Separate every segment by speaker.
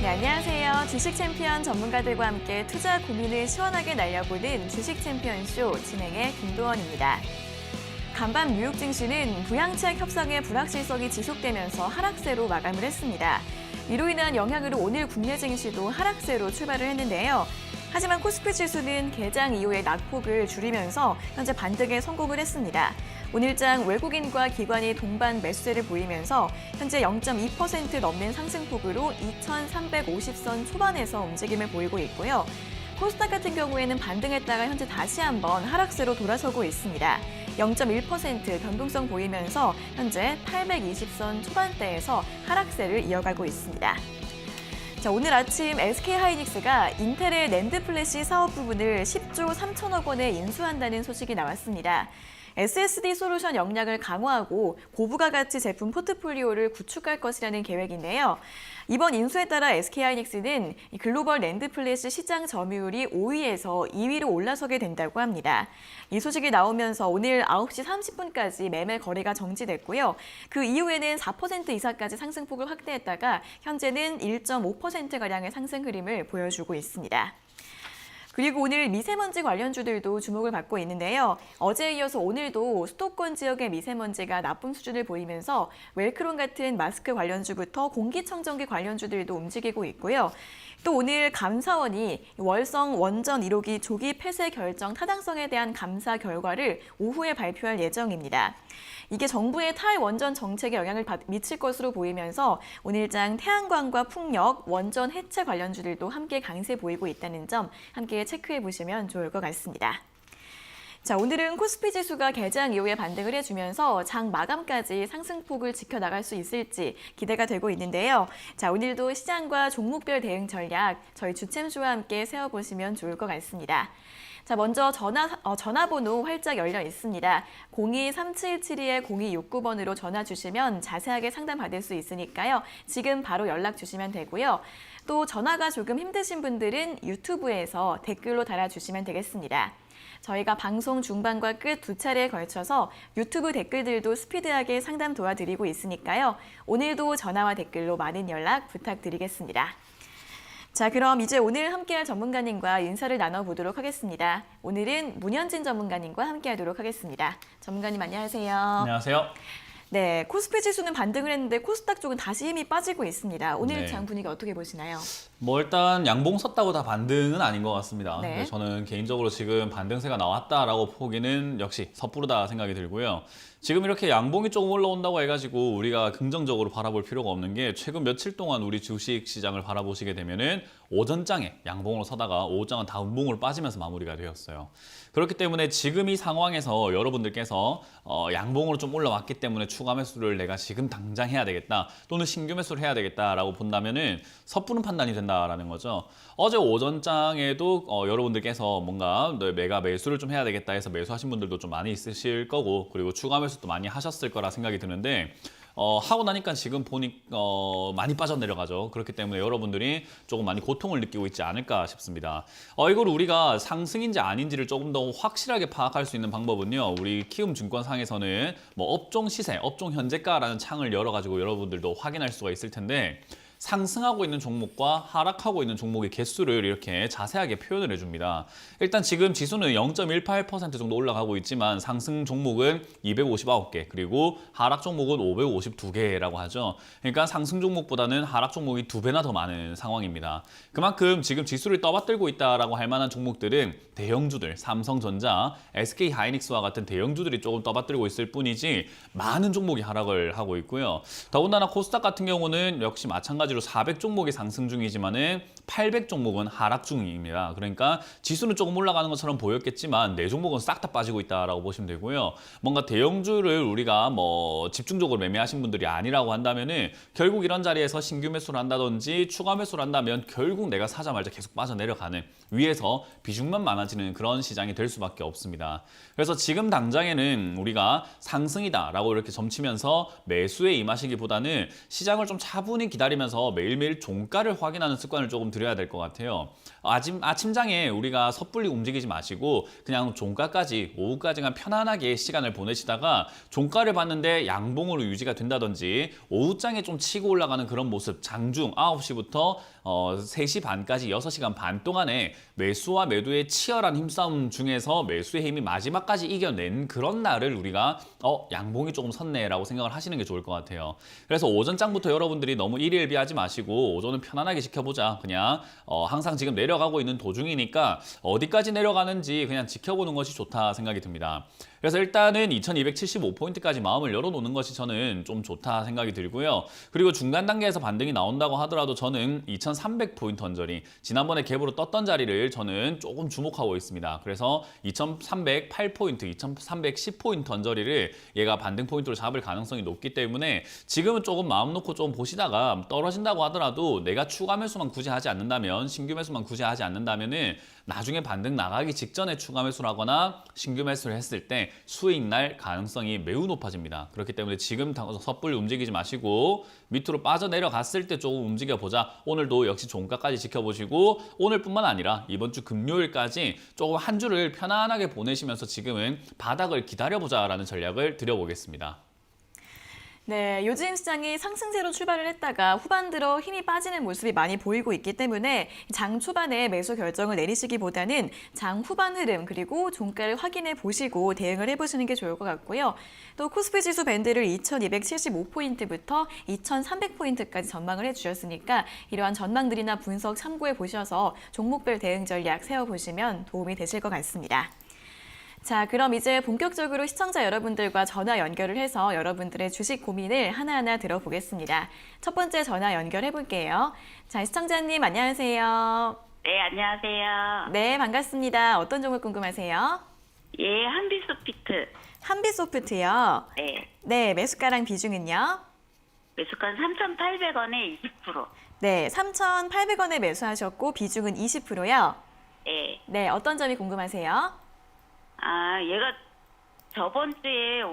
Speaker 1: 네, 안녕하세요. 주식 챔피언 전문가들과 함께 투자 고민을 시원하게 날려보는 주식 챔피언쇼 진행의 김도원입니다. 간밤 뉴욕 증시는 부양책 협상의 불확실성이 지속되면서 하락세로 마감을 했습니다. 이로 인한 영향으로 오늘 국내 증시도 하락세로 출발을 했는데요. 하지만 코스피 지수는 개장 이후에 낙폭을 줄이면서 현재 반등에 성공을 했습니다. 오늘장 외국인과 기관이 동반 매수세를 보이면서 현재 0.2% 넘는 상승폭으로 2,350선 초반에서 움직임을 보이고 있고요. 코스닥 같은 경우에는 반등했다가 현재 다시 한번 하락세로 돌아서고 있습니다. 0.1% 변동성 보이면서 현재 820선 초반대에서 하락세를 이어가고 있습니다. 자, 오늘 아침 SK하이닉스가 인텔의 낸드 플래시 사업 부분을 10조 3천억 원에 인수한다는 소식이 나왔습니다. SSD 솔루션 역량을 강화하고 고부가 가치 제품 포트폴리오를 구축할 것이라는 계획인데요. 이번 인수에 따라 SK하이닉스는 글로벌 낸드 플래시 시장 점유율이 5위에서 2위로 올라서게 된다고 합니다. 이 소식이 나오면서 오늘 9시 30분까지 매매 거래가 정지됐고요. 그 이후에는 4% 이상까지 상승폭을 확대했다가 현재는 1.5%가량의 상승 흐름을 보여주고 있습니다. 그리고 오늘 미세먼지 관련주들도 주목을 받고 있는데요. 어제에 이어서 오늘도 수도권 지역의 미세먼지가 나쁨 수준을 보이면서 웰크론 같은 마스크 관련주부터 공기청정기 관련주들도 움직이고 있고요. 또 오늘 감사원이 월성 원전 1호기 조기 폐쇄 결정 타당성에 대한 감사 결과를 오후에 발표할 예정입니다. 이게 정부의 탈원전 정책에 영향을 미칠 것으로 보이면서 오늘장 태양광과 풍력, 원전 해체 관련주들도 함께 강세 보이고 있다는 점 함께 체크해 보시면 좋을 것 같습니다. 자, 오늘은 코스피 지수가 개장 이후에 반등을 해주면서 장 마감까지 상승폭을 지켜나갈 수 있을지 기대가 되고 있는데요. 자, 오늘도 시장과 종목별 대응 전략 저희 주챔쇼와 함께 세워보시면 좋을 것 같습니다. 자, 먼저 전화번호 활짝 열려 있습니다. 02-3772-0269번으로 전화 주시면 자세하게 상담받을 수 있으니까요. 지금 바로 연락 주시면 되고요. 또 전화가 조금 힘드신 분들은 유튜브에서 댓글로 달아주시면 되겠습니다. 저희가 방송 중반과 끝 두 차례에 걸쳐서 유튜브 댓글들도 스피드하게 상담 도와드리고 있으니까요. 오늘도 전화와 댓글로 많은 연락 부탁드리겠습니다. 자, 그럼 이제 오늘 함께할 전문가님과 인사를 나눠보도록 하겠습니다. 오늘은 문현진 전문가님과 함께하도록 하겠습니다. 전문가님 안녕하세요.
Speaker 2: 안녕하세요.
Speaker 1: 네, 코스피 지수는 반등을 했는데 코스닥 쪽은 다시 힘이 빠지고 있습니다. 오늘
Speaker 2: 네.
Speaker 1: 장 분위기 어떻게 보시나요?
Speaker 2: 일단 양봉 섰다고 다 반등은 아닌 것 같습니다.
Speaker 1: 네.
Speaker 2: 저는 개인적으로 지금 반등세가 나왔다라고 보기는 역시 섣부르다 생각이 들고요. 지금 이렇게 양봉이 조금 올라온다고 해가지고 우리가 긍정적으로 바라볼 필요가 없는 게 최근 며칠 동안 우리 주식 시장을 바라보시게 되면은 오전장에 양봉으로 서다가 오후장은 다운봉으로 빠지면서 마무리가 되었어요. 그렇기 때문에 지금 이 상황에서 여러분들께서 양봉으로 좀 올라왔기 때문에 추가 매수를 내가 지금 당장 해야 되겠다 또는 신규 매수를 해야 되겠다라고 본다면은 섣부른 판단이 된다라는 거죠. 어제 오전장에도 여러분들께서 뭔가 내가 매수를 좀 해야 되겠다 해서 매수하신 분들도 좀 많이 있으실 거고 그리고 추가 매수도 많이 하셨을 거라 생각이 드는데 하고 나니까 지금 보니 많이 빠져내려가죠. 그렇기 때문에 여러분들이 조금 많이 고통을 느끼고 있지 않을까 싶습니다. 이걸 우리가 상승인지 아닌지를 조금 더 확실하게 파악할 수 있는 방법은요. 우리 키움증권상에서는 뭐 업종 시세, 업종 현재가라는 창을 열어가지고 여러분들도 확인할 수가 있을 텐데 상승하고 있는 종목과 하락하고 있는 종목의 개수를 이렇게 자세하게 표현을 해줍니다. 일단 지금 지수는 0.18% 정도 올라가고 있지만 상승 종목은 259개 그리고 하락 종목은 552개라고 하죠. 그러니까 상승 종목보다는 하락 종목이 2배나 더 많은 상황입니다. 그만큼 지금 지수를 떠받들고 있다라고 할 만한 종목들은 대형주들, 삼성전자, SK하이닉스와 같은 대형주들이 조금 떠받들고 있을 뿐이지 많은 종목이 하락을 하고 있고요. 더군다나 코스닥 같은 경우는 역시 마찬가지로 400종목이 상승 중이지만은 800종목은 하락 중입니다. 그러니까 지수는 조금 올라가는 것처럼 보였겠지만 4종목은 싹 다 빠지고 있다라고 보시면 되고요. 뭔가 대형주를 우리가 뭐 집중적으로 매매하신 분들이 아니라고 한다면은 결국 이런 자리에서 신규 매수를 한다든지 추가 매수를 한다면 결국 내가 사자마자 계속 빠져내려가는 위에서 비중만 많아지는 그런 시장이 될 수밖에 없습니다. 그래서 지금 당장에는 우리가 상승이다라고 이렇게 점치면서 매수에 임하시기보다는 시장을 좀 차분히 기다리면서 그래서 매일매일 종가를 확인하는 습관을 조금 들여야 될 것 같아요. 아침장에 우리가 섣불리 움직이지 마시고 그냥 종가까지 오후까지만 편안하게 시간을 보내시다가 종가를 봤는데 양봉으로 유지가 된다든지 오후장에 좀 치고 올라가는 그런 모습 장중 9시부터 3시 반까지 6시간 반 동안에 매수와 매도의 치열한 힘싸움 중에서 매수의 힘이 마지막까지 이겨낸 그런 날을 우리가 양봉이 조금 섰네라고 생각을 하시는 게 좋을 것 같아요. 그래서 오전장부터 여러분들이 너무 일희일비하지 마시고 오전은 편안하게 지켜보자. 그냥 항상 지금 내려가고 있는 도중이니까 어디까지 내려가는지 그냥 지켜보는 것이 좋다 생각이 듭니다. 그래서 일단은 2275포인트까지 마음을 열어놓는 것이 저는 좀 좋다 생각이 들고요. 그리고 중간 단계에서 반등이 나온다고 하더라도 저는 2300포인트 언저리, 지난번에 갭으로 떴던 자리를 저는 조금 주목하고 있습니다. 그래서 2308포인트, 2310포인트 언저리를 얘가 반등 포인트로 잡을 가능성이 높기 때문에 지금은 조금 마음 놓고 좀 보시다가 떨어진다고 하더라도 내가 추가 매수만 굳이 하지 않는다면, 신규 매수만 굳이 하지 않는다면은 나중에 반등 나가기 직전에 추가 매수를 하거나 신규 매수를 했을 때 수익 날 가능성이 매우 높아집니다. 그렇기 때문에 지금 섣불리 움직이지 마시고 밑으로 빠져내려갔을 때 조금 움직여보자. 오늘도 역시 종가까지 지켜보시고 오늘뿐만 아니라 이번 주 금요일까지 조금 한 주를 편안하게 보내시면서 지금은 바닥을 기다려보자라는 전략을 드려보겠습니다.
Speaker 1: 네, 요즘 시장이 상승세로 출발을 했다가 후반 들어 힘이 빠지는 모습이 많이 보이고 있기 때문에 장 초반에 매수 결정을 내리시기보다는 장 후반 흐름 그리고 종가를 확인해 보시고 대응을 해보시는 게 좋을 것 같고요. 또 코스피 지수 밴드를 2275포인트부터 2300포인트까지 전망을 해주셨으니까 이러한 전망들이나 분석 참고해 보셔서 종목별 대응 전략 세워보시면 도움이 되실 것 같습니다. 자, 그럼 이제 본격적으로 시청자 여러분들과 전화 연결을 해서 여러분들의 주식 고민을 하나하나 들어보겠습니다. 첫 번째 전화 연결해 볼게요. 자, 시청자님 안녕하세요.
Speaker 3: 네, 안녕하세요.
Speaker 1: 네, 반갑습니다. 어떤 종목 궁금하세요?
Speaker 3: 예, 한비소피트.
Speaker 1: 한빛소프트요.
Speaker 3: 네,
Speaker 1: 네, 매수가랑 비중은요?
Speaker 3: 매수가 3,800원에 20%.
Speaker 1: 네, 3,800원에 매수하셨고 비중은 20%요.
Speaker 3: 네.
Speaker 1: 네, 어떤 점이 궁금하세요?
Speaker 3: 얘가 저번 주에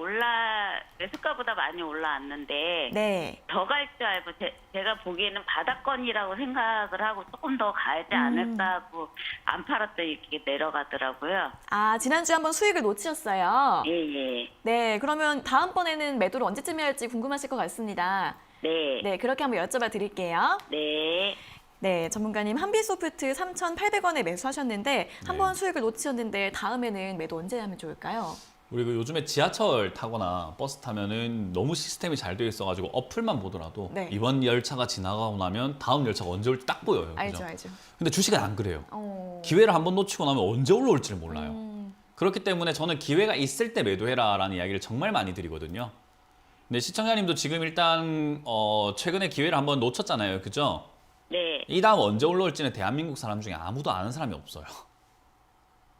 Speaker 3: 매수가보다 많이 올라왔는데,
Speaker 1: 네.
Speaker 3: 더 갈 줄 알고, 제가 보기에는 바닥권이라고 생각을 하고 조금 더 가지 않을까 하고, 안 팔았더니 이렇게 내려가더라고요.
Speaker 1: 아, 지난주에 한번 수익을 놓치셨어요.
Speaker 3: 예, 예.
Speaker 1: 네, 그러면 다음번에는 매도를 언제쯤 해야 할지 궁금하실 것 같습니다.
Speaker 3: 네.
Speaker 1: 네, 그렇게 한번 여쭤봐 드릴게요.
Speaker 3: 네.
Speaker 1: 네, 전문가님 한빛소프트 3,800원에 매수하셨는데 한번 수익을 놓치셨는데 다음에는 매도 언제 하면 좋을까요?
Speaker 2: 우리 요즘에 지하철 타거나 버스 타면은 너무 시스템이 잘 되어 있어가지고 어플만 보더라도
Speaker 1: 네.
Speaker 2: 이번 열차가 지나가고 나면 다음 열차가 언제 올지 딱 보여요.
Speaker 1: 알죠,
Speaker 2: 그죠?
Speaker 1: 알죠.
Speaker 2: 근데 주식은 안 그래요.
Speaker 1: 어...
Speaker 2: 기회를 한번 놓치고 나면 언제 올라올지를 몰라요. 그렇기 때문에 저는 기회가 있을 때 매도해라라는 이야기를 정말 많이 드리거든요. 근데 시청자님도 지금 일단 최근에 기회를 한번 놓쳤잖아요. 그죠?
Speaker 3: 네.
Speaker 2: 이 다음 언제 올라올지는 대한민국 사람 중에 아무도 아는 사람이 없어요.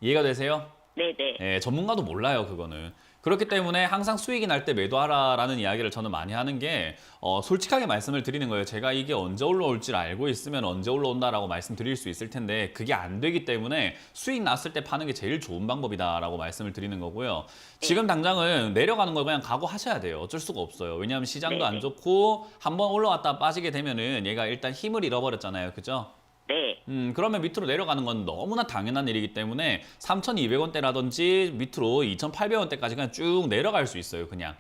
Speaker 2: 이해가 되세요?
Speaker 3: 네네.
Speaker 2: 네, 전문가도 몰라요, 그거는. 그렇기 때문에 항상 수익이 날 때 매도하라라는 이야기를 저는 많이 하는 게 솔직하게 말씀을 드리는 거예요. 제가 이게 언제 올라올지를 알고 있으면 언제 올라온다라고 말씀드릴 수 있을 텐데 그게 안 되기 때문에 수익 났을 때 파는 게 제일 좋은 방법이다라고 말씀을 드리는 거고요. 지금 당장은 내려가는 걸 그냥 각오하셔야 돼요. 어쩔 수가 없어요. 왜냐하면 시장도 안 좋고 한번 올라왔다 빠지게 되면은 얘가 일단 힘을 잃어버렸잖아요. 그죠?
Speaker 3: 네.
Speaker 2: 그러면 밑으로 내려가는 건 너무나 당연한 일이기 때문에 3,200원대라든지 밑으로 2,800원대까지 그냥 쭉 내려갈 수 있어요, 그냥.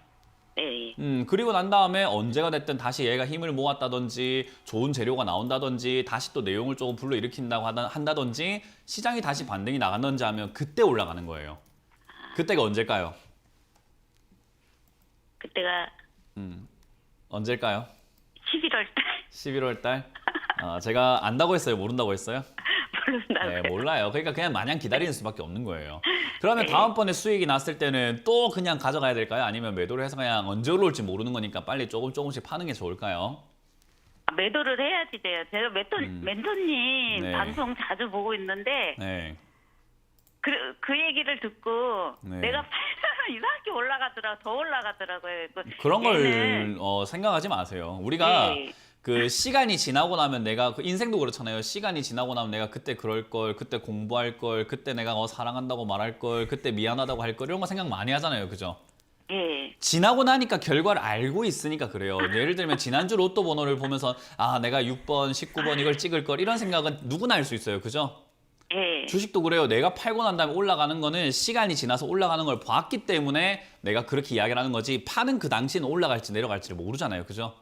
Speaker 3: 네.
Speaker 2: 그리고 난 다음에 언제가 됐든 다시 얘가 힘을 모았다든지 좋은 재료가 나온다든지 다시 또 내용을 조금 불러일으킨다고 한다든지 시장이 다시 반등이 나갔는지 하면 그때 올라가는 거예요. 그때가 언제일까요?
Speaker 3: 그때가
Speaker 2: 언제일까요?
Speaker 3: 11월 달.
Speaker 2: 11월 달? 제가 안다고 했어요? 모른다고 했어요?
Speaker 3: 모른다고요.
Speaker 2: 네, 몰라요. 그러니까 그냥 마냥 기다리는 수밖에 없는 거예요. 그러면 다음번에 수익이 났을 때는 또 그냥 가져가야 될까요? 아니면 매도를 해서 그냥 언제 올라올지 모르는 거니까 빨리 조금씩 파는 게 좋을까요?
Speaker 3: 매도를 해야지 돼요. 제가 멘토님
Speaker 2: 네.
Speaker 3: 방송 자주 보고 있는데
Speaker 2: 네.
Speaker 3: 그 얘기를 듣고
Speaker 2: 네.
Speaker 3: 내가 팔면 이상하게 더 올라가더라고요.
Speaker 2: 그런 걸
Speaker 3: 얘는
Speaker 2: 생각하지 마세요. 우리가
Speaker 3: 네.
Speaker 2: 그 시간이 지나고 나면 내가 그 인생도 그렇잖아요. 시간이 지나고 나면 내가 그때 그럴 걸, 그때 공부할 걸, 그때 내가 사랑한다고 말할 걸, 그때 미안하다고 할 걸 이런 거 생각 많이 하잖아요. 그죠?
Speaker 3: 예.
Speaker 2: 지나고 나니까 결과를 알고 있으니까 그래요. 예를 들면 지난주 로또 번호를 보면서 아, 내가 6번, 19번 이걸 찍을 걸 이런 생각은 누구나 할 수 있어요. 그죠?
Speaker 3: 예.
Speaker 2: 주식도 그래요. 내가 팔고 난 다음에 올라가는 거는 시간이 지나서 올라가는 걸 봤기 때문에 내가 그렇게 이야기를 하는 거지 파는 그 당시는 올라갈지 내려갈지를 모르잖아요. 그죠?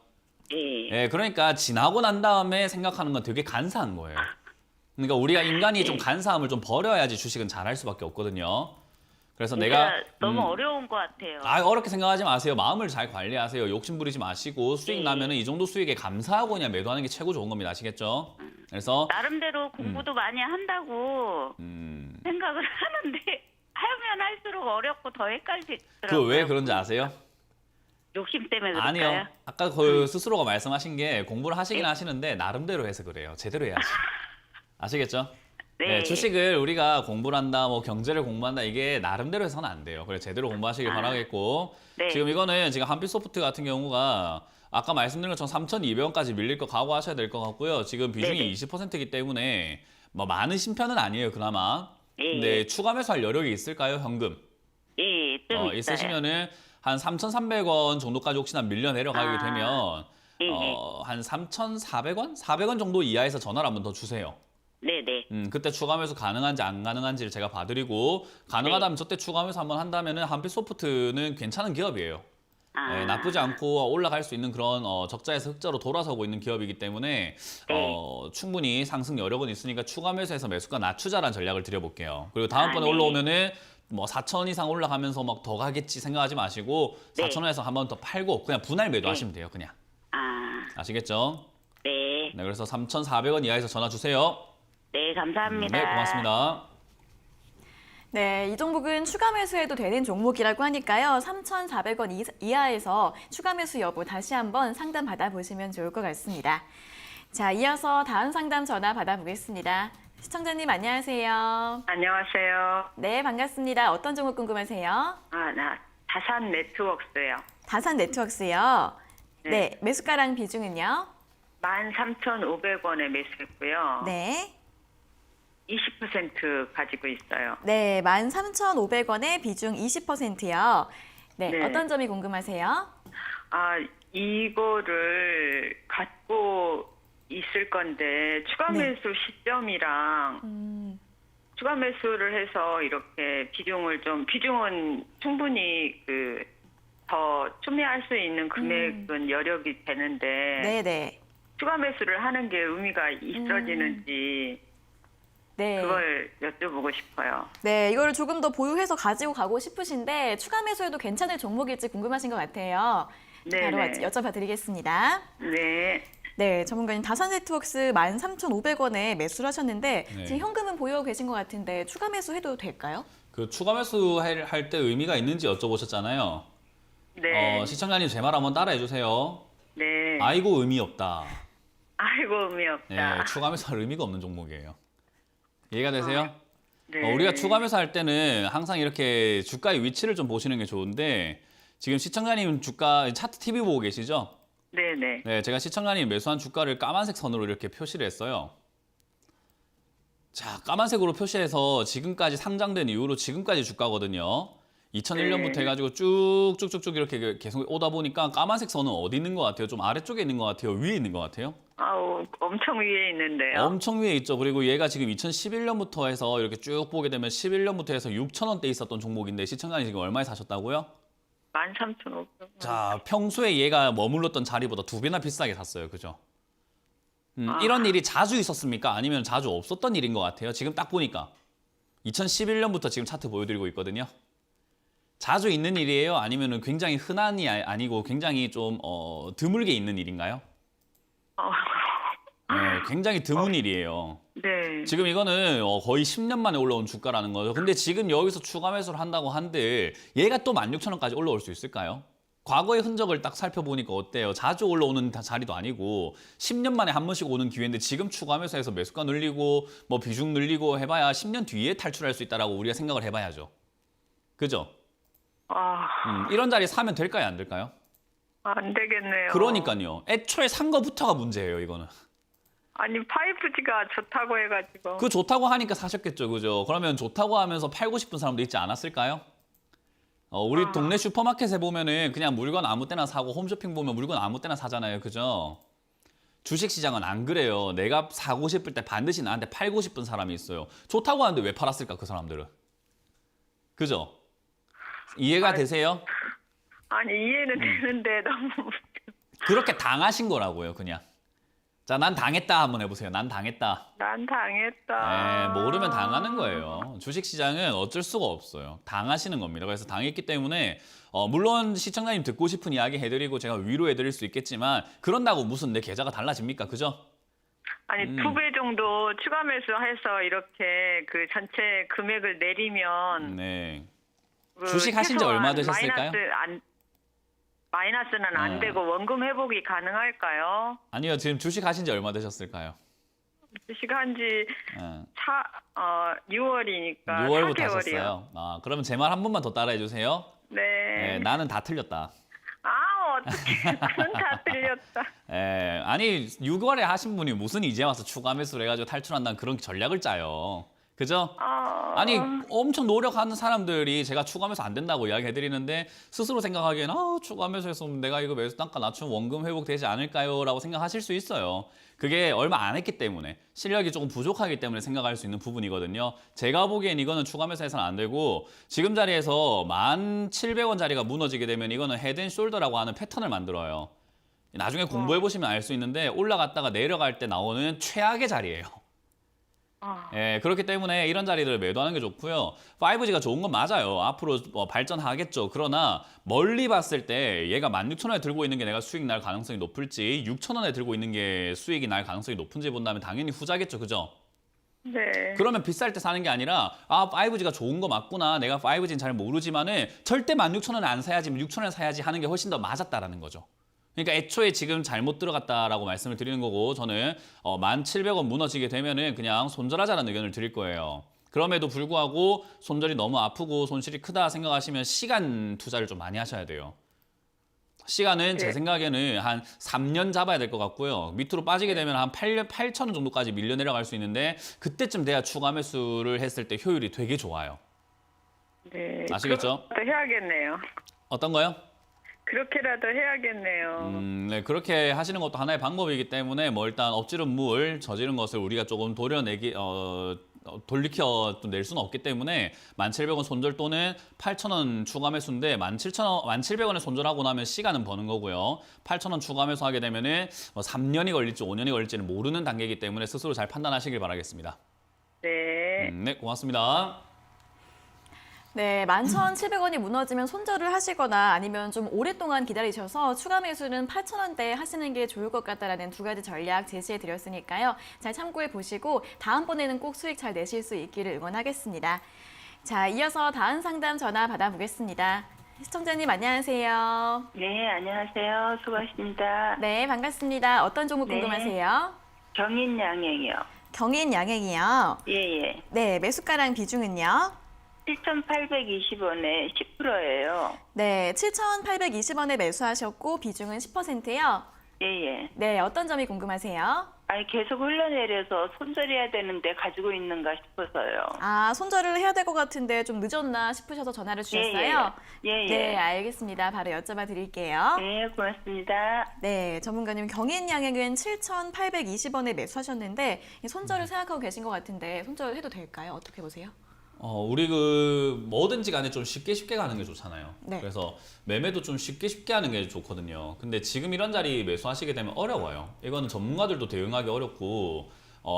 Speaker 3: 예.
Speaker 2: 예, 그러니까 지나고 난 다음에 생각하는 건 되게 간사한 거예요. 그러니까 우리가 인간이 좀 간사함을 좀 버려야지 주식은 잘할 수밖에 없거든요. 그래서 내가
Speaker 3: 너무 어려운 것 같아요.
Speaker 2: 어렵게 생각하지 마세요. 마음을 잘 관리하세요. 욕심 부리지 마시고 수익
Speaker 3: 네.
Speaker 2: 나면은 이 정도 수익에 감사하고 그냥 매도하는 게 최고 좋은 겁니다. 아시겠죠? 그래서
Speaker 3: 나름대로 공부도 많이 한다고 생각을 하는데 하면 할수록 어렵고 더 헷갈리더라고요.
Speaker 2: 그 왜 그런지 아세요?
Speaker 3: 욕심 때문에 그럴까요?
Speaker 2: 아니요. 아까 그 스스로가 말씀하신 게 공부를 하시긴 하시는데 나름대로 해서 그래요. 제대로 해야지. 아시겠죠?
Speaker 3: 네.
Speaker 2: 네, 주식을 우리가 공부를 한다, 뭐 경제를 공부한다 이게 나름대로 해서는 안 돼요. 그래서 제대로 공부하시길 바라겠고
Speaker 3: 네.
Speaker 2: 지금 이거는 지금 한빛소프트 같은 경우가 아까 말씀드린 것처럼 3,200원까지 밀릴 거 각오하셔야 될 것 같고요. 지금 비중이
Speaker 3: 네네.
Speaker 2: 20%이기 때문에 뭐 많은 심편은 아니에요, 그나마.
Speaker 3: 예.
Speaker 2: 근데 추가 매수할 여력이 있을까요, 현금?
Speaker 3: 예, 좀 있어요.
Speaker 2: 있으시면은 한 3,300원 정도까지 혹시나 밀려 내려가게 되면
Speaker 3: 예,
Speaker 2: 한 3,400원? 400원 정도 이하에서 전화를 한번 더 주세요.
Speaker 3: 네네.
Speaker 2: 그때 추가 매수 가능한지 안 가능한지를 제가 봐드리고 가능하다면 저때 추가 매수 한번 한다면은 한빛소프트는 괜찮은 기업이에요. 네, 나쁘지 않고 올라갈 수 있는 그런 적자에서 흑자로 돌아서고 있는 기업이기 때문에 충분히 상승 여력은 있으니까 추가 매수해서 매수가 낮추자라는 전략을 드려볼게요. 그리고 다음번에
Speaker 3: 네.
Speaker 2: 올라오면은 뭐 4,000원 이상 올라가면서 막 더 가겠지 생각하지 마시고
Speaker 3: 네.
Speaker 2: 4,000원에서 한 번 더 팔고 그냥 분할 매도하시면 돼요. 그냥. 아시겠죠?
Speaker 3: 네.
Speaker 2: 네, 그래서 3,400원 이하에서 전화 주세요.
Speaker 3: 네, 감사합니다.
Speaker 2: 네, 고맙습니다.
Speaker 1: 네, 이 종목은 추가 매수해도 되는 종목이라고 하니까요. 3,400원 이하에서 추가 매수 여부 다시 한번 상담 받아보시면 좋을 것 같습니다. 자, 이어서 다음 상담 전화 받아보겠습니다. 시청자님 안녕하세요.
Speaker 4: 안녕하세요.
Speaker 1: 네, 반갑습니다. 어떤 종목 궁금하세요?
Speaker 4: 나 다산 네트워크스요.
Speaker 1: 다산 네트워크스요.
Speaker 4: 네.
Speaker 1: 네, 매수가랑 비중은요?
Speaker 4: 13,500원에 매수했고요.
Speaker 1: 네.
Speaker 4: 20% 가지고 있어요.
Speaker 1: 네, 13,500원에 비중 20%요. 네,
Speaker 4: 네.
Speaker 1: 어떤 점이 궁금하세요?
Speaker 4: 이거를 갖고 있을 건데 추가
Speaker 1: 네.
Speaker 4: 매수 시점이랑 추가 매수를 해서 이렇게 비중은 충분히 더 추매할 수 있는 금액은 여력이 되는데
Speaker 1: 네네.
Speaker 4: 추가 매수를 하는 게 의미가 있어지는지
Speaker 1: 네.
Speaker 4: 그걸 여쭤보고 싶어요.
Speaker 1: 네, 이거를 조금 더 보유해서 가지고 가고 싶으신데 추가 매수해도 괜찮을 종목일지 궁금하신 것 같아요.
Speaker 4: 네,
Speaker 1: 바로
Speaker 4: 네.
Speaker 1: 여쭤봐 드리겠습니다.
Speaker 4: 네.
Speaker 1: 네, 전문가님 다산 네트워크스 13,500원에 매수를 하셨는데
Speaker 2: 네.
Speaker 1: 지금 현금은 보유하고 계신 것 같은데 추가 매수해도 될까요?
Speaker 2: 그 추가 매수 할 때 의미가 있는지 여쭤보셨잖아요.
Speaker 4: 네.
Speaker 2: 시청자님 제 말 한번 따라해 주세요.
Speaker 4: 네.
Speaker 2: 아이고 의미 없다.
Speaker 4: 아이고 의미 없다.
Speaker 2: 네, 추가 매수할 의미가 없는 종목이에요. 이해가 되세요?
Speaker 4: 네.
Speaker 2: 우리가 추가 매수할 때는 항상 이렇게 주가의 위치를 좀 보시는 게 좋은데 지금 시청자님 주가 차트 TV 보고 계시죠?
Speaker 4: 네네.
Speaker 2: 네, 제가 시청자님 매수한 주가를 까만색 선으로 이렇게 표시를 했어요. 자, 까만색으로 표시해서 지금까지 상장된 이후로 지금까지 주가거든요. 2001년부터
Speaker 4: 네.
Speaker 2: 해가지고 쭉쭉쭉쭉 이렇게 계속 오다 보니까 까만색 선은 어디 있는 것 같아요? 좀 아래쪽에 있는 것 같아요? 위에 있는 것 같아요?
Speaker 4: 아우 엄청 위에 있는데요.
Speaker 2: 엄청 위에 있죠. 그리고 얘가 지금 2011년부터 해서 이렇게 쭉 보게 되면 11년부터 해서 6,000원대 있었던 종목인데 시청자님 지금 얼마에 사셨다고요?
Speaker 4: 13,500원.
Speaker 2: 자, 평소에 얘가 머물렀던 자리보다 2배나 비싸게 샀어요. 그죠? 이런 일이 자주 있었습니까? 아니면 자주 없었던 일인 것 같아요? 지금 딱 보니까 2011년부터 지금 차트 보여드리고 있거든요. 자주 있는 일이에요? 아니면 굉장히 흔한이 아니고 굉장히 좀 드물게 있는 일인가요? 네, 굉장히 드문 일이에요.
Speaker 4: 네.
Speaker 2: 지금 이거는 거의 10년 만에 올라온 주가라는 거죠. 근데 지금 여기서 추가 매수를 한다고 한들 얘가 또 16,000원까지 올라올 수 있을까요? 과거의 흔적을 딱 살펴보니까 어때요? 자주 올라오는 자리도 아니고 10년 만에 한 번씩 오는 기회인데 지금 추가 매수해서 매수가 늘리고 뭐 비중 늘리고 해봐야 10년 뒤에 탈출할 수 있다라고 우리가 생각을 해봐야죠. 그죠? 이런 자리 사면 될까요? 안 될까요?
Speaker 4: 안 되겠네요.
Speaker 2: 그러니까요. 애초에 산 거부터가 문제예요, 이거는.
Speaker 4: 아니 5G가 좋다고 해가지고.
Speaker 2: 그 좋다고 하니까 사셨겠죠, 그죠? 그러면 좋다고 하면서 팔고 싶은 사람도 있지 않았을까요? 우리 동네 슈퍼마켓에 보면은 그냥 물건 아무 때나 사고 홈쇼핑 보면 물건 아무 때나 사잖아요. 그죠? 주식시장은 안 그래요. 내가 사고 싶을 때 반드시 나한테 팔고 싶은 사람이 있어요. 좋다고 하는데 왜 팔았을까, 그 사람들은? 그죠? 이해가 되세요?
Speaker 4: 아니 이해는 되는데 너무
Speaker 2: 그렇게 당하신 거라고요, 그냥. 자, 난 당했다 한번 해보세요. 난 당했다.
Speaker 4: 난 당했다.
Speaker 2: 모르면 당하는 거예요. 주식시장은 어쩔 수가 없어요. 당하시는 겁니다. 그래서 당했기 때문에 물론 시청자님 듣고 싶은 이야기 해드리고 제가 위로해드릴 수 있겠지만 그런다고 무슨 내 계좌가 달라집니까? 그죠?
Speaker 4: 아니 2배 정도 추가 매수해서 이렇게 그 전체 금액을 내리면
Speaker 2: 네.
Speaker 4: 그
Speaker 2: 주식 하신 지
Speaker 4: 최소한
Speaker 2: 얼마 되셨을까요?
Speaker 4: 마이너스는 안 되고 원금 회복이 가능할까요?
Speaker 2: 아니요, 지금 주식 하신 지 얼마 되셨을까요?
Speaker 4: 주식한 지
Speaker 2: 네.
Speaker 4: 6월이니까
Speaker 2: 6월부터
Speaker 4: 4개월이요.
Speaker 2: 하셨어요. 그러면 제 말 한 번만 더 따라해 주세요.
Speaker 4: 네.
Speaker 2: 네, 나는 다 틀렸다.
Speaker 4: 어떡해. 그건 다 틀렸다.
Speaker 2: 아니 6월에 하신 분이 무슨 이제 와서 추가 매수를 해가지고 탈출한다는 그런 전략을 짜요. 그죠? 아니 엄청 노력하는 사람들이 제가 추가 매수 안 된다고 이야기해드리는데 스스로 생각하기에는 추가 매수했으면 내가 이거 매수 단가 낮추면 원금 회복되지 않을까요? 라고 생각하실 수 있어요. 그게 얼마 안 했기 때문에 실력이 조금 부족하기 때문에 생각할 수 있는 부분이거든요. 제가 보기엔 이거는 추가 매수해서는 안 되고 지금 자리에서 1,700원 자리가 무너지게 되면 이거는 헤드앤숄더라고 하는 패턴을 만들어요. 나중에 공부해보시면 알 수 있는데 올라갔다가 내려갈 때 나오는 최악의 자리예요. 그렇기 때문에 이런 자리들을 매도하는 게 좋고요. 5G가 좋은 건 맞아요. 앞으로 발전하겠죠. 그러나 멀리 봤을 때 얘가 16,000원에 들고 있는 게 내가 수익 날 가능성이 높을지 6,000원에 들고 있는 게 수익이 날 가능성이 높은지 본다면 당연히 후자겠죠. 그죠?
Speaker 4: 네.
Speaker 2: 그러면 비쌀 때 사는 게 아니라 5G가 좋은 거 맞구나. 내가 5G는 잘 모르지만은 절대 16,000원에 안 사야지 6,000원에 사야지 하는 게 훨씬 더 맞았다라는 거죠. 그러니까 애초에 지금 잘못 들어갔다라고 말씀을 드리는 거고 저는 1,700원 무너지게 되면은 그냥 손절하자는 의견을 드릴 거예요. 그럼에도 불구하고 손절이 너무 아프고 손실이 크다 생각하시면 시간 투자를 좀 많이 하셔야 돼요. 시간은 제 생각에는 한 3년 잡아야 될 것 같고요. 밑으로 빠지게 되면 한 8,000원 정도까지 밀려 내려갈 수 있는데 그때쯤 돼야 추가 매수를 했을 때 효율이 되게 좋아요.
Speaker 4: 네.
Speaker 2: 아시겠죠?
Speaker 4: 그것도 해야겠네요.
Speaker 2: 어떤 거요?
Speaker 4: 그렇게라도 해야겠네요.
Speaker 2: 네, 그렇게 하시는 것도 하나의 방법이기 때문에 일단 엎지른 물 저지른 것을 우리가 조금 돌이켜 또 낼 수는 없기 때문에 1,700원 손절 또는 8,000원 추가 매수인데 1,700원에 손절하고 나면 시간은 버는 거고요. 8,000원 추가 매수하게 되면은 3년이 걸릴지 5년이 걸릴지는 모르는 단계이기 때문에 스스로 잘 판단하시길 바라겠습니다.
Speaker 4: 네.
Speaker 2: 네, 고맙습니다.
Speaker 1: 네, 11,700원이 무너지면 손절을 하시거나 아니면 좀 오랫동안 기다리셔서 추가 매수는 8,000원대에 하시는 게 좋을 것 같다라는 두 가지 전략 제시해 드렸으니까요. 잘 참고해 보시고 다음번에는 꼭 수익 잘 내실 수 있기를 응원하겠습니다. 자, 이어서 다음 상담 전화 받아보겠습니다. 시청자님 안녕하세요.
Speaker 3: 네, 안녕하세요. 수고하십니다.
Speaker 1: 네, 반갑습니다. 어떤 종목
Speaker 3: 네.
Speaker 1: 궁금하세요?
Speaker 3: 경인양행이요.
Speaker 1: 경인 양행이요.
Speaker 3: 예.
Speaker 1: 네, 매수가랑 비중은요?
Speaker 3: 7,820원에 10%예요.
Speaker 1: 네, 7,820원에 매수하셨고 비중은 10%요.
Speaker 3: 예.
Speaker 1: 네, 어떤 점이 궁금하세요?
Speaker 3: 아니 계속 흘러내려서 손절해야 되는데 가지고 있는가 싶어서요.
Speaker 1: 아, 손절을 해야 될 것 같은데 좀 늦었나 싶으셔서 전화를 주셨어요?
Speaker 3: 예.
Speaker 1: 네, 알겠습니다. 바로 여쭤봐 드릴게요.
Speaker 3: 네, 고맙습니다.
Speaker 1: 네, 전문가님 경인 양행은 7,820원에 매수하셨는데 손절을 생각하고 계신 것 같은데 손절해도 될까요? 어떻게 보세요?
Speaker 2: 우리 뭐든지 간에 좀 쉽게 가는 게 좋잖아요.
Speaker 1: 네.
Speaker 2: 그래서 매매도 좀 쉽게 하는 게 좋거든요. 근데 지금 이런 자리 매수하시게 되면 어려워요. 이거는 전문가들도 대응하기 어렵고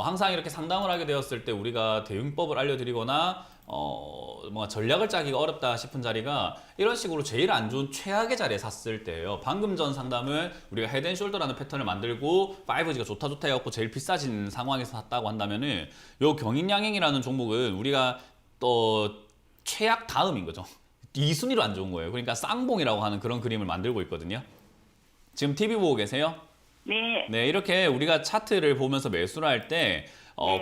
Speaker 2: 항상 이렇게 상담을 하게 되었을 때 우리가 대응법을 알려드리거나 뭔가 전략을 짜기가 어렵다 싶은 자리가 이런 식으로 제일 안 좋은 최악의 자리에 샀을 때예요. 방금 전 상담은 우리가 헤드앤숄더라는 패턴을 만들고 5G가 좋다 해갖고 제일 비싸진 상황에서 샀다고 한다면은 요 경인양행이라는 종목은 우리가 또 최악 다음인 거죠. 2순위로 안 좋은 거예요. 그러니까 쌍봉이라고 하는 그런 그림을 만들고 있거든요. 지금 TV 보고 계세요?
Speaker 3: 네.
Speaker 2: 네, 이렇게 우리가 차트를 보면서 매수를 할 때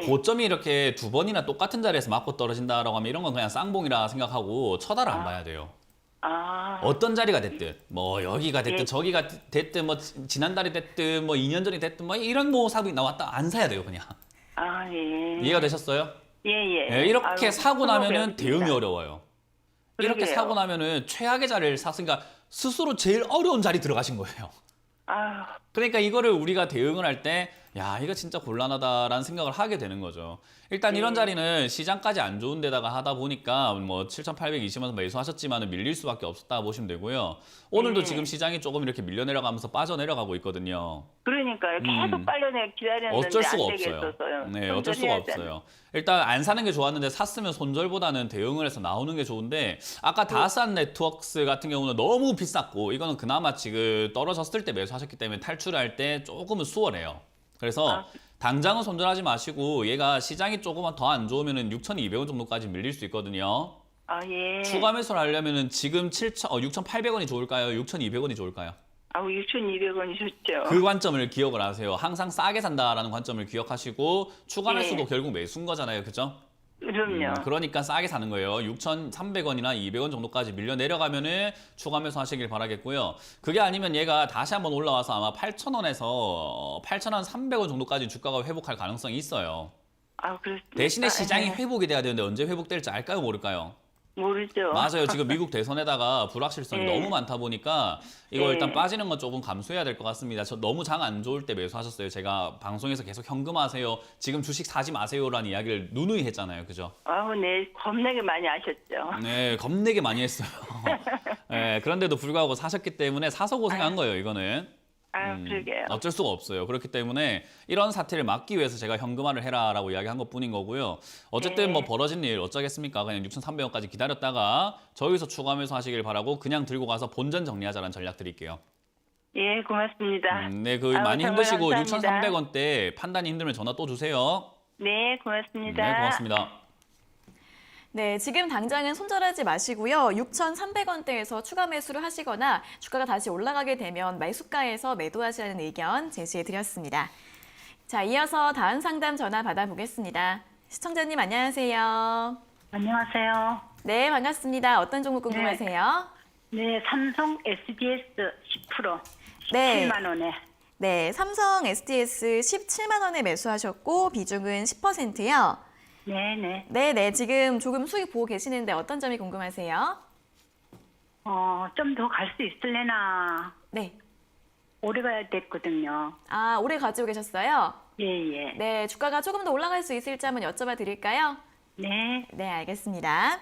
Speaker 2: 고점이 이렇게 두 번이나 똑같은 자리에서 맞고 떨어진다라고 하면 이런 건 그냥 쌍봉이라 생각하고 쳐다를 안 봐야 돼요. 어떤 자리가 됐든 여기가 됐든 저기가 됐든 지난달이 됐든 2년 전이 됐든 이런 사업이 나왔다 안 사야 돼요, 그냥.
Speaker 3: 예.
Speaker 2: 이해가 되셨어요?
Speaker 3: 예.
Speaker 2: 네, 이렇게 사고 나면은
Speaker 3: 배웠습니다.
Speaker 2: 대응이 어려워요. 이렇게
Speaker 4: 그러게요.
Speaker 2: 사고 나면은 최악의 자리를 샀으니까 스스로 제일 어려운 자리 들어가신 거예요.
Speaker 4: 아유,
Speaker 2: 그러니까 이거를 우리가 대응을 할 때, 야, 이거 진짜 곤란하다라는 생각을 하게 되는 거죠. 일단 이런 자리는 시장까지 안 좋은 데다가 하다 보니까 뭐 7,820원 매수하셨지만 밀릴 수밖에 없었다 보시면 되고요. 오늘도
Speaker 4: 네.
Speaker 2: 지금 시장이 조금 이렇게 밀려 내려가면서 빠져 내려가고 있거든요.
Speaker 4: 그러니까요. 계속 빨려내 기다렸는데
Speaker 2: 어쩔 수가
Speaker 4: 안
Speaker 2: 없어요.
Speaker 4: 되겠어서요.
Speaker 2: 네, 어쩔 수가
Speaker 4: 손절해야지
Speaker 2: 없어요. 일단 안 사는 게 좋았는데 샀으면 손절보다는 대응을 해서 나오는 게 좋은데 아까 다산 네트워크스 같은 경우는 너무 비쌌고 이거는 그나마 지금 떨어졌을 때 매수하셨기 때문에 탈출할 때 조금은 수월해요. 그래서 당장은 손절하지 마시고 얘가 시장이 조금만 더 안 좋으면 6,200원 정도까지 밀릴 수 있거든요.
Speaker 4: 아, 예.
Speaker 2: 추가 매수를 하려면 지금 6,800원이 좋을까요? 6,200원이 좋을까요?
Speaker 4: 아우, 6,200원이 좋죠.
Speaker 2: 그 관점을 기억을 하세요. 항상 싸게 산다라는 관점을 기억하시고 추가
Speaker 4: 예.
Speaker 2: 매수도 결국 매수인 거잖아요. 그죠?
Speaker 4: 그럼요.
Speaker 2: 그러니까 싸게 사는 거예요. 6,300원이나 200원 정도까지 밀려 내려가면은 추가 매수 하시길 바라겠고요. 그게 아니면 얘가 다시 한번 올라와서 아마 8,000원에서 8,300원 정도까지 주가가 회복할 가능성이 있어요.
Speaker 4: 아, 그렇습니다.
Speaker 2: 대신에 시장이
Speaker 4: 예.
Speaker 2: 회복이 돼야 되는데 언제 회복될지 알까요? 모를까요?
Speaker 4: 모르죠.
Speaker 2: 맞아요. 지금 미국 대선에다가 불확실성이
Speaker 4: 네.
Speaker 2: 너무 많다 보니까 이거
Speaker 4: 네.
Speaker 2: 일단 빠지는 건 조금 감수해야 될 것 같습니다. 저 너무 장 안 좋을 때 매수하셨어요. 제가 방송에서 계속 현금하세요. 지금 주식 사지 마세요라는 이야기를 누누이 했잖아요. 그죠?
Speaker 4: 아우, 네. 겁나게 많이 아셨죠.
Speaker 2: 네, 겁내게 많이 했어요. 네, 그런데도 불구하고 사셨기 때문에 사서 고생한 거예요. 이거는.
Speaker 4: 아유, 그러게요.
Speaker 2: 어쩔 수가 없어요. 그렇기 때문에 이런 사태를 막기 위해서 제가 현금화를 해라라고 이야기한 것뿐인 거고요. 어쨌든
Speaker 4: 네.
Speaker 2: 뭐 벌어진 일 어쩌겠습니까? 그냥 6,300원까지 기다렸다가 저기서 추가 매수 하시길 바라고 그냥 들고 가서 본전 정리하자라는 전략 드릴게요.
Speaker 4: 예, 고맙습니다.
Speaker 2: 네, 그
Speaker 4: 아유,
Speaker 2: 많이
Speaker 4: 정말
Speaker 2: 힘드시고
Speaker 4: 감사합니다.
Speaker 2: 6,300원대 판단이 힘들면 전화 또 주세요.
Speaker 4: 네, 고맙습니다.
Speaker 2: 네, 고맙습니다.
Speaker 1: 네, 지금 당장은 손절하지 마시고요. 6,300원대에서 추가 매수를 하시거나 주가가 다시 올라가게 되면 매수가에서 매도하시라는 의견 제시해 드렸습니다. 자, 이어서 다음 상담 전화 받아보겠습니다. 시청자님 안녕하세요.
Speaker 5: 안녕하세요.
Speaker 1: 네, 반갑습니다. 어떤 종목 궁금하세요?
Speaker 5: 네, 삼성 SDS 10%
Speaker 1: 네.
Speaker 5: 7만 원에.
Speaker 1: 네, 삼성 SDS 17만 원에 매수하셨고 비중은 10%요.
Speaker 5: 네, 네.
Speaker 1: 네, 지금 조금 수익 보고 계시는데 어떤 점이 궁금하세요?
Speaker 5: 좀 더 갈 수 있을래나
Speaker 1: 네.
Speaker 5: 오래 가야 됐거든요.
Speaker 1: 아, 오래 가지고 계셨어요?
Speaker 5: 예, 예.
Speaker 1: 네, 주가가 조금 더 올라갈 수 있을지 한번 여쭤봐 드릴까요?
Speaker 5: 네.
Speaker 1: 네, 알겠습니다.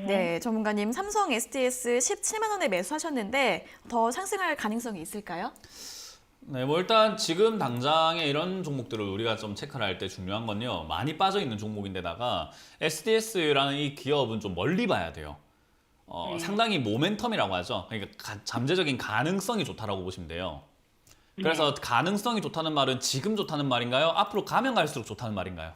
Speaker 1: 네, 전문가님, 삼성 SDS 17만 원에 매수하셨는데 더 상승할 가능성이 있을까요?
Speaker 2: 네, 뭐 일단 지금 당장에 이런 종목들을 우리가 좀 체크를 할 때 중요한 건요. 많이 빠져 있는 종목인데다가 SDS라는 이 기업은 좀 멀리 봐야 돼요. 상당히 모멘텀이라고 하죠. 그러니까 잠재적인 가능성이 좋다라고 보시면 돼요. 그래서 가능성이 좋다는 말은 지금 좋다는 말인가요? 앞으로 가면 갈수록 좋다는 말인가요?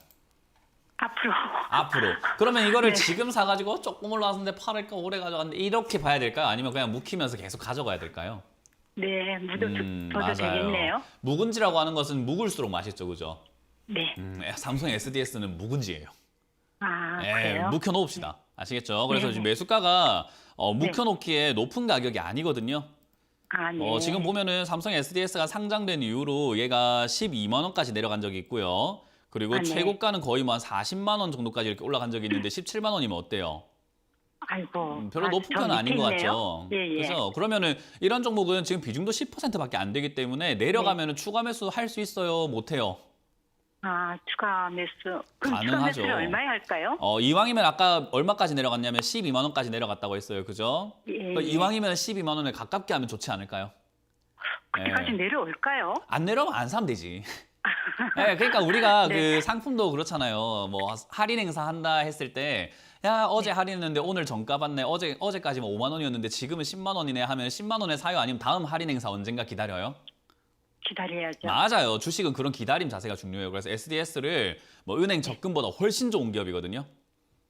Speaker 5: 앞으로.
Speaker 2: 앞으로. 그러면 이거를 지금 사가지고 조금 올라왔는데 팔을까 오래 가져갔는데 이렇게 봐야 될까요? 아니면 그냥 묵히면서 계속 가져가야 될까요?
Speaker 5: 네, 묻어도
Speaker 2: 맞아요.
Speaker 5: 되겠네요.
Speaker 2: 묵은지라고 하는 것은 묵을수록 맛있죠, 그죠?
Speaker 5: 네.
Speaker 2: 삼성 SDS는 묵은지예요.
Speaker 5: 아,
Speaker 2: 예,
Speaker 5: 그래요?
Speaker 2: 묵혀놓읍시다. 아시겠죠? 그래서
Speaker 5: 네.
Speaker 2: 지금 매수가가 묵혀놓기에 높은 가격이 아니거든요.
Speaker 5: 아, 네.
Speaker 2: 지금 보면은 삼성 SDS가 상장된 이후로 얘가 12만 원까지 내려간 적이 있고요. 그리고
Speaker 5: 아, 네.
Speaker 2: 최고가는 거의 뭐 한 40만 원 정도까지 이렇게 올라간 적이 있는데 17만 원이면 어때요?
Speaker 5: 아이고.
Speaker 2: 별로 높은
Speaker 5: 더
Speaker 2: 편은 아닌 것
Speaker 5: 밑에 있네요.
Speaker 2: 같죠.
Speaker 5: 예, 예.
Speaker 2: 그래서 그러면은 이런 종목은 지금 비중도 10%밖에 안 되기 때문에 내려가면은 추가 매수 할 수 있어요, 못 해요?
Speaker 5: 아, 추가 매수. 그럼 추가
Speaker 2: 가능하죠.
Speaker 5: 매수를 얼마에 할까요?
Speaker 2: 이왕이면 아까 얼마까지 내려갔냐면 12만 원까지 내려갔다고 했어요. 그죠?
Speaker 5: 예,
Speaker 2: 그
Speaker 5: 예.
Speaker 2: 이왕이면 12만 원에 가깝게 하면 좋지 않을까요?
Speaker 5: 그때까지
Speaker 2: 예.
Speaker 5: 내려올까요?
Speaker 2: 안 내려오면 안 사면 되지. 네, 그러니까 우리가
Speaker 5: 네.
Speaker 2: 그 상품도 그렇잖아요. 뭐 할인 행사 한다 했을 때, 야 어제 할인했는데 오늘 정가 받네. 어제까지만 5만 원이었는데 지금은 10만 원이네 하면 10만 원에 사요. 아니면 다음 할인 행사 언젠가 기다려요?
Speaker 5: 기다려야죠.
Speaker 2: 맞아요. 주식은 그런 기다림 자세가 중요해요. 그래서 SDS를 뭐 은행 적금보다 훨씬 좋은 기업이거든요.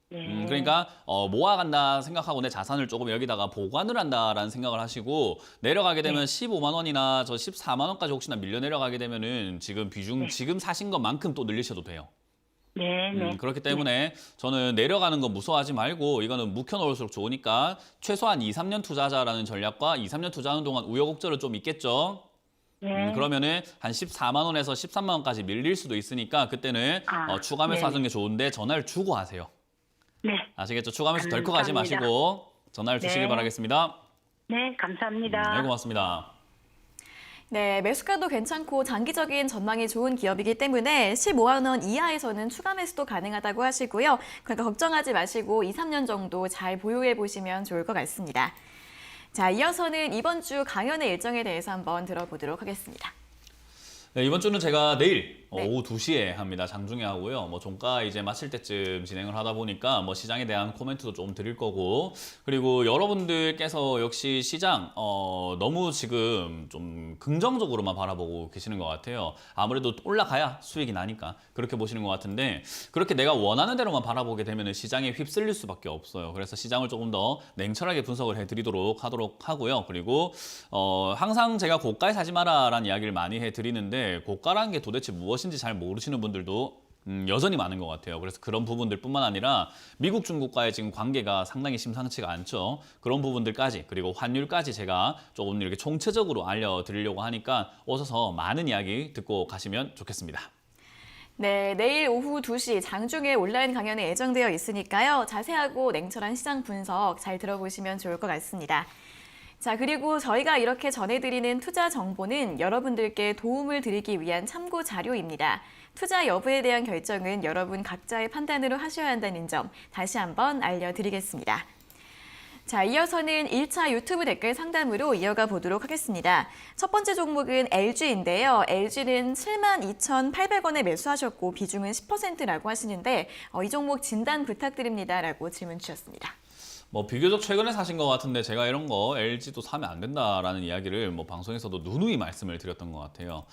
Speaker 5: 네.
Speaker 2: 그러니까 모아간다 생각하고 내 자산을 조금 여기다가 보관을 한다라는 생각을 하시고 내려가게 되면 15만 원이나 저 14만 원까지 혹시나 밀려 내려가게 되면은 지금 비중 지금 사신 것만큼 또 늘리셔도 돼요.
Speaker 5: 네, 네.
Speaker 2: 그렇기 때문에 저는 내려가는 거 무서워하지 말고 이거는 묵혀놓을수록 좋으니까 최소한 2, 3년 투자자라는 전략과 2, 3년 투자하는 동안 우여곡절은 좀 있겠죠.
Speaker 5: 네.
Speaker 2: 그러면은 한 14만 원에서 13만 원까지 밀릴 수도 있으니까 그때는 추가
Speaker 5: 네.
Speaker 2: 매수하는 게 좋은데 전화를 주고 하세요.
Speaker 5: 네.
Speaker 2: 아시겠죠? 추가 매수 덜컥 하지
Speaker 5: 감사합니다.
Speaker 2: 마시고 전화를 주시길
Speaker 5: 네.
Speaker 2: 바라겠습니다.
Speaker 5: 네, 감사합니다.
Speaker 2: 네, 고맙습니다.
Speaker 1: 네, 매수가도 괜찮고 장기적인 전망이 좋은 기업이기 때문에 15만 원 이하에서는 추가 매수도 가능하다고 하시고요. 그러니까 걱정하지 마시고 2, 3년 정도 잘 보유해 보시면 좋을 것 같습니다. 자, 이어서는 이번 주 강연의 일정에 대해서 한번 들어보도록 하겠습니다.
Speaker 2: 네, 이번 주는 제가 내일
Speaker 1: 네.
Speaker 2: 오후 2시에 합니다. 장중에 하고요. 뭐 종가 이제 마칠 때쯤 진행을 하다 보니까 뭐 시장에 대한 코멘트도 좀 드릴 거고, 그리고 여러분들께서 역시 시장 너무 지금 좀 긍정적으로만 바라보고 계시는 것 같아요. 아무래도 올라가야 수익이 나니까 그렇게 보시는 것 같은데, 그렇게 내가 원하는 대로만 바라보게 되면 시장에 휩쓸릴 수밖에 없어요. 그래서 시장을 조금 더 냉철하게 분석을 해드리도록 하도록 하고요. 그리고 항상 제가 고가에 사지 마라라는 이야기를 많이 해드리는데, 고가라는 게 도대체 무엇인지 잘 모르시는 분들도 여전히 많은 것 같아요. 그래서 그런 부분들뿐만 아니라 미국, 중국과의 지금 관계가 상당히 심상치가 않죠. 그런 부분들까지, 그리고 환율까지 제가 조금 이렇게 총체적으로 알려드리려고 하니까 오셔서 많은 이야기 듣고 가시면 좋겠습니다.
Speaker 1: 네, 내일 오후 2시 장중에 온라인 강연이 예정되어 있으니까요. 자세하고 냉철한 시장 분석 잘 들어보시면 좋을 것 같습니다. 자, 그리고 저희가 이렇게 전해드리는 투자 정보는 여러분들께 도움을 드리기 위한 참고 자료입니다. 투자 여부에 대한 결정은 여러분 각자의 판단으로 하셔야 한다는 점 다시 한번 알려드리겠습니다. 자, 이어서는 1차 유튜브 댓글 상담으로 이어가 보도록 하겠습니다. 첫 번째 종목은 LG인데요. LG는 72,800원에 매수하셨고 비중은 10%라고 하시는데 이 종목 진단 부탁드립니다라고 질문 주셨습니다.
Speaker 2: 뭐 비교적 최근에 사신 것 같은데, 제가 이런 거 LG도 사면 안 된다라는 이야기를 뭐 방송에서도 누누이 말씀을 드렸던 것 같아요.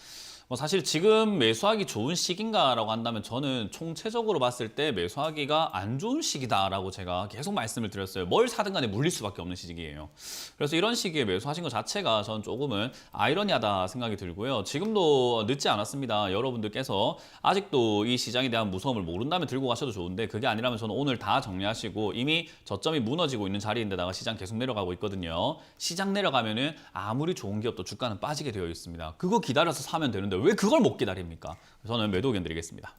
Speaker 2: 뭐 사실 지금 매수하기 좋은 시기인가라고 한다면 저는 총체적으로 봤을 때 매수하기가 안 좋은 시기다라고 제가 계속 말씀을 드렸어요. 뭘 사든 간에 물릴 수밖에 없는 시기예요. 그래서 이런 시기에 매수하신 것 자체가 저는 조금은 아이러니하다 생각이 들고요. 지금도 늦지 않았습니다. 여러분들께서 아직도 이 시장에 대한 무서움을 모른다면 들고 가셔도 좋은데, 그게 아니라면 저는 오늘 다 정리하시고, 이미 저점이 무너지고 있는 자리인데다가 시장 계속 내려가고 있거든요. 시장 내려가면은 아무리 좋은 기업도 주가는 빠지게 되어 있습니다. 그거 기다려서 사면 되는데 왜 그걸 못 기다립니까? 저는 매도 의견 드리겠습니다.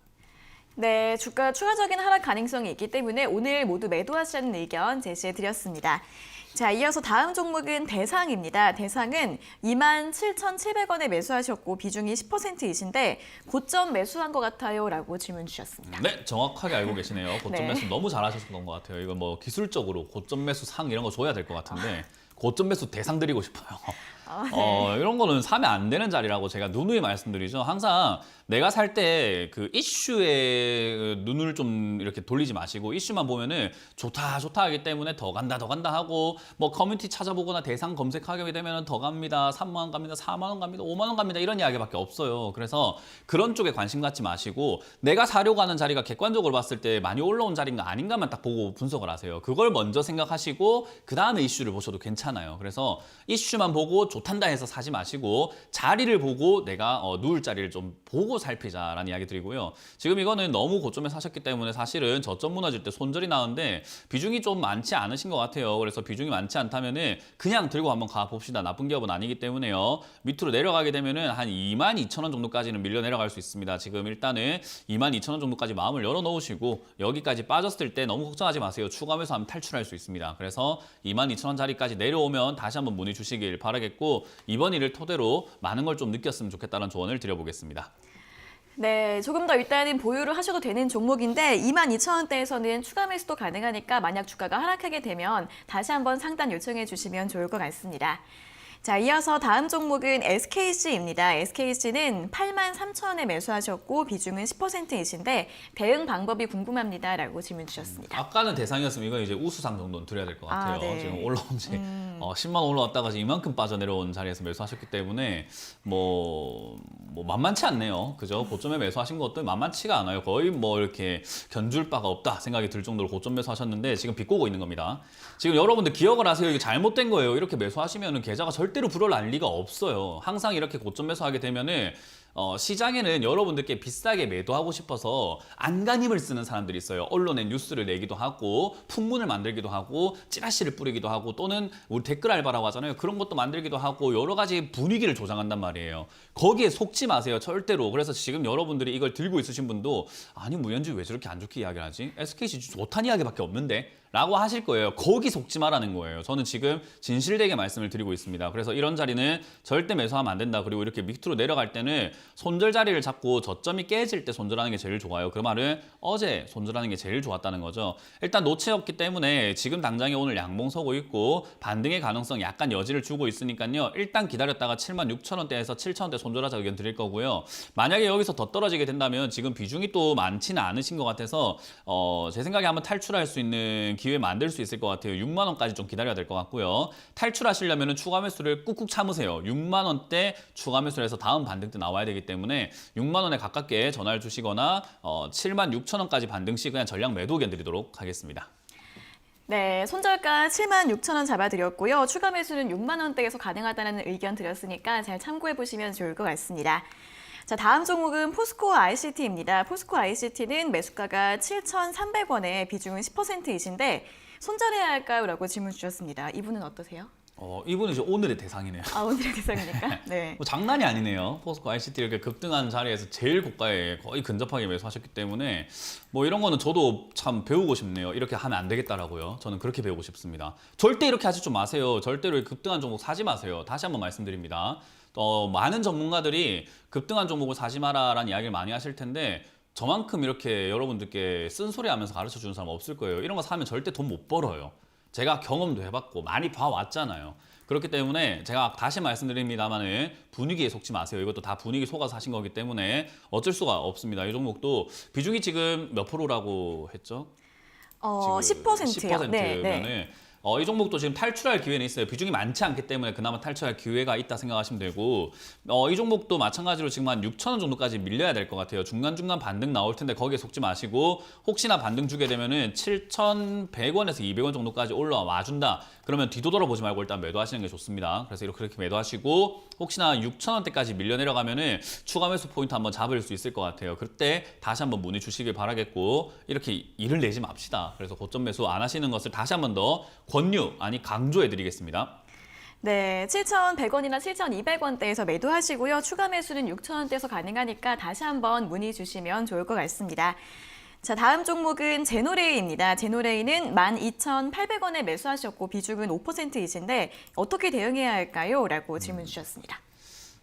Speaker 1: 네, 주가 추가적인 하락 가능성이 있기 때문에 오늘 모두 매도하시라는 의견 제시해 드렸습니다. 자, 이어서 다음 종목은 대상입니다. 대상은 27,700원에 매수하셨고 비중이 10%이신데 고점 매수한 것 같아요 라고 질문 주셨습니다.
Speaker 2: 네, 정확하게 알고 계시네요. 고점
Speaker 1: 네.
Speaker 2: 매수 너무 잘하셨던 것 같아요. 이거 뭐 기술적으로 고점 매수 상 이런 거 줘야 될 것 같은데, 고점 매수 대상 드리고 싶어요. 이런 거는 사면 안 되는 자리라고 제가 누누이 말씀드리죠. 항상 내가 살 때 그 이슈에 눈을 좀 이렇게 돌리지 마시고, 이슈만 보면은 좋다 하기 때문에 더 간다 하고, 뭐 커뮤니티 찾아보거나 대상 검색하게 되면 더 갑니다. 3만 원 갑니다. 4만 원 갑니다. 5만 원 갑니다. 이런 이야기밖에 없어요. 그래서 그런 쪽에 관심 갖지 마시고, 내가 사려고 하는 자리가 객관적으로 봤을 때 많이 올라온 자리인가 아닌가만 딱 보고 분석을 하세요. 그걸 먼저 생각하시고 그 다음에 이슈를 보셔도 괜찮아요. 그래서 이슈만 보고 좋단다 해서 사지 마시고, 자리를 보고 내가 누울 자리를 좀 보고 살피자라는 이야기 드리고요. 지금 이거는 너무 고점에 사셨기 때문에 사실은 저점 무너질 때 손절이 나는데 비중이 좀 많지 않으신 것 같아요. 그래서 비중이 많지 않다면은 그냥 들고 한번 가봅시다. 나쁜 기업은 아니기 때문에요. 밑으로 내려가게 되면은 한 22,000원 정도까지는 밀려 내려갈 수 있습니다. 지금 일단은 22,000원 정도까지 마음을 열어 놓으시고, 여기까지 빠졌을 때 너무 걱정하지 마세요. 추가 매수하면 탈출할 수 있습니다. 그래서 22,000원 자리까지 내려오면 다시 한번 문의 주시길 바라겠고, 이번 일을 토대로 많은 걸 좀 느꼈으면 좋겠다는 조언을 드려보겠습니다.
Speaker 1: 네, 조금 더 일단은 보유를 하셔도 되는 종목인데 22,000원대에서는 추가 매수도 가능하니까 만약 주가가 하락하게 되면 다시 한번 상단 요청해 주시면 좋을 것 같습니다. 자, 이어서 다음 종목은 SKC입니다. SKC는 83,000원에 매수하셨고 비중은 10%이신데 대응 방법이 궁금합니다라고 질문 주셨습니다.
Speaker 2: 아까는 대상이었으면 이건 이제 우수상 정도는 드려야 될 것 같아요.
Speaker 1: 네.
Speaker 2: 지금 올라온 지 10만 원 올라왔다가 지금 이만큼 빠져내려온 자리에서 매수하셨기 때문에 뭐 만만치 않네요. 그죠? 고점에 매수하신 것도 만만치가 않아요. 거의 뭐 이렇게 견줄 바가 없다 생각이 들 정도로 고점 매수하셨는데 지금 비꼬고 있는 겁니다. 지금 여러분들 기억을 하세요. 이게 잘못된 거예요. 이렇게 매수하시면은 계좌가 절대로 불어날 리가 없어요. 항상 이렇게 고점 매수하게 되면은 시장에는 여러분들께 비싸게 매도하고 싶어서 안간힘을 쓰는 사람들이 있어요. 언론에 뉴스를 내기도 하고 풍문을 만들기도 하고 찌라시를 뿌리기도 하고 또는 우리 댓글 알바라고 하잖아요. 그런 것도 만들기도 하고 여러 가지 분위기를 조장한단 말이에요. 거기에 속지 마세요. 절대로. 그래서 지금 여러분들이 이걸 들고 있으신 분도 아니 무현지 왜 저렇게 안 좋게 이야기를 하지? SKC 좋다는 이야기밖에 없는데? 라고 하실 거예요. 거기 속지 마라는 거예요. 저는 지금 진실되게 말씀을 드리고 있습니다. 그래서 이런 자리는 절대 매수하면 안 된다. 그리고 이렇게 밑으로 내려갈 때는 손절 자리를 잡고 저점이 깨질 때 손절하는 게 제일 좋아요. 그 말은 어제 손절하는 게 제일 좋았다는 거죠. 일단 노체였기 때문에 지금 당장에 오늘 양봉 서고 있고 반등의 가능성 약간 여지를 주고 있으니까요. 일단 기다렸다가 76,000원대에서 7,000원대 손절하자 의견 드릴 거고요. 만약에 여기서 더 떨어지게 된다면 지금 비중이 또 많지는 않으신 것 같아서 제 생각에 한번 탈출할 수 있는 기회 만들 수 있을 것 같아요. 6만 원까지 좀 기다려야 될 것 같고요. 탈출하시려면 추가 매수를 꾹꾹 참으세요. 6만 원대 추가 매수를 해서 다음 반등 때 나와야 되기 때문에 6만 원에 가깝게 전화를 주시거나 76,000원까지 반등 시 그냥 전량 매도 의견 드리도록 하겠습니다.
Speaker 1: 네, 손절가 76,000원 잡아드렸고요. 추가 매수는 6만 원대에서 가능하다는 의견 드렸으니까 잘 참고해 보시면 좋을 것 같습니다. 자, 다음 종목은 포스코 ICT입니다. 포스코 ICT는 매수가가 7,300원에 비중은 10%이신데 손절해야 할까요? 라고 질문 주셨습니다. 이분은 어떠세요?
Speaker 2: 이분은 이제 오늘의 대상이네요.
Speaker 1: 아, 오늘의 대상입니까? 네.
Speaker 2: 뭐 장난이 아니네요. 포스코 ICT 이렇게 급등한 자리에서 제일 고가에 거의 근접하게 매수하셨기 때문에 뭐 이런 거는 저도 참 배우고 싶네요. 이렇게 하면 안 되겠다라고요. 저는 그렇게 배우고 싶습니다. 절대 이렇게 하지 좀 마세요. 절대로 급등한 종목 사지 마세요. 다시 한번 말씀드립니다. 많은 전문가들이 급등한 종목을 사지 마라라는 이야기를 많이 하실 텐데 저만큼 이렇게 여러분들께 쓴소리 하면서 가르쳐 주는 사람 없을 거예요. 이런 거 사면 절대 돈 못 벌어요. 제가 경험도 해봤고 많이 봐왔잖아요. 그렇기 때문에 제가 다시 말씀드립니다만은 분위기에 속지 마세요. 이것도 다 분위기 속아서 하신 거기 때문에 어쩔 수가 없습니다. 이 종목도 비중이 지금 몇 프로라고 했죠?
Speaker 1: 10%요.
Speaker 2: 10%면은
Speaker 1: 네.
Speaker 2: 이 종목도 지금 탈출할 기회는 있어요. 비중이 많지 않기 때문에 그나마 탈출할 기회가 있다 생각하시면 되고 이 종목도 마찬가지로 지금 한 6,000원 정도까지 밀려야 될 것 같아요. 중간중간 반등 나올 텐데 거기에 속지 마시고 혹시나 반등 주게 되면은 7,100원에서 200원 정도까지 올라와 준다. 그러면 뒤도돌아보지 말고 일단 매도하시는 게 좋습니다. 그래서 이렇게 매도하시고 혹시나 6,000원대까지 밀려 내려가면은 추가 매수 포인트 한번 잡을 수 있을 것 같아요. 그때 다시 한번 문의 주시길 바라겠고 이렇게 일을 내지 맙시다. 그래서 고점 매수 안 하시는 것을 다시 한번 더 권유, 아니 강조해드리겠습니다.
Speaker 1: 네, 7,100원이나 7,200원대에서 매도하시고요. 추가 매수는 6,000원대에서 가능하니까 다시 한번 문의 주시면 좋을 것 같습니다. 자, 다음 종목은 제노레이입니다. 제노레이는 12,800원에 매수하셨고 비중은 5%이신데 어떻게 대응해야 할까요? 라고 질문 주셨습니다.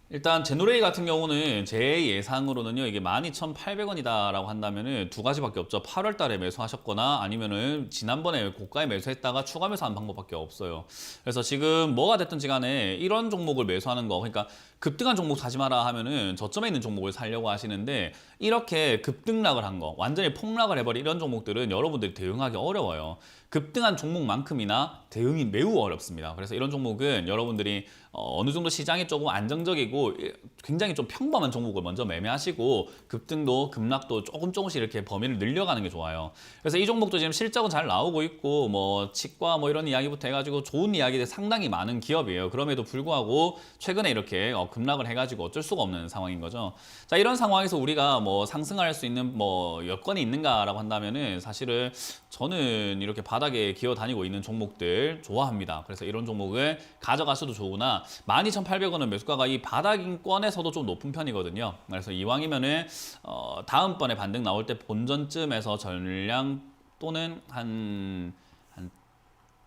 Speaker 2: 일단 제노레이 같은 경우는 제 예상으로는요 이게 12,800원이다라고 한다면은 두 가지밖에 없죠. 8월 달에 매수하셨거나 아니면은 지난번에 고가에 매수했다가 추가 매수하는 방법밖에 없어요. 그래서 지금 뭐가 됐든지 간에 이런 종목을 매수하는 거, 그러니까 급등한 종목 사지 마라 하면은 저점에 있는 종목을 사려고 하시는데 이렇게 급등락을 한 거, 완전히 폭락을 해버린 이런 종목들은 여러분들이 대응하기 어려워요. 급등한 종목만큼이나 대응이 매우 어렵습니다. 그래서 이런 종목은 여러분들이 어느 정도 시장이 조금 안정적이고 굉장히 좀 평범한 종목을 먼저 매매하시고 급등도 급락도 조금씩 이렇게 범위를 늘려가는 게 좋아요. 그래서 이 종목도 지금 실적은 잘 나오고 있고 뭐 치과 뭐 이런 이야기부터 해가지고 좋은 이야기들 상당히 많은 기업이에요. 그럼에도 불구하고 최근에 이렇게 급락을 해가지고 어쩔 수가 없는 상황인 거죠. 자, 이런 상황에서 우리가 뭐 상승할 수 있는 뭐 여건이 있는가라고 한다면은 사실은 저는 이렇게 바닥에 기어 다니고 있는 종목들 좋아합니다. 그래서 이런 종목을 가져가셔도 좋으나 12,800원은 매수가가 이 바닥권에서도 좀 높은 편이거든요. 그래서 이왕이면은 다음번에 반등 나올 때 본전쯤에서 전량 또는 한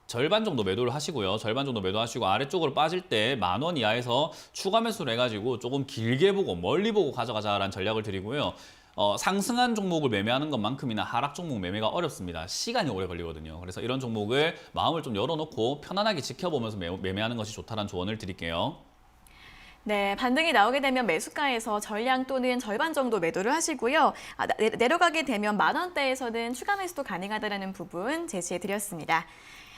Speaker 2: 절반 정도 매도를 하시고요. 절반 정도 매도하시고 아래쪽으로 빠질 때 10,000원 이하에서 추가 매수를 해가지고 조금 길게 보고 멀리 보고 가져가자라는 전략을 드리고요. 상승한 종목을 매매하는 것만큼이나 하락 종목 매매가 어렵습니다. 시간이 오래 걸리거든요. 그래서 이런 종목을 마음을 좀 열어놓고 편안하게 지켜보면서 매매하는 것이 좋다는 조언을 드릴게요.
Speaker 1: 네, 반등이 나오게 되면 매수가에서 전량 또는 절반 정도 매도를 하시고요. 내려가게 되면 10,000원대에서는 추가 매수도 가능하다는 부분 제시해 드렸습니다.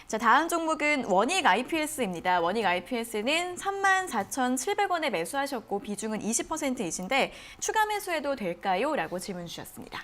Speaker 1: 자, 다음 종목은 원익 IPS입니다. 원익 IPS는 34,700원에 매수하셨고 비중은 20%이신데 추가 매수해도 될까요? 라고 질문 주셨습니다.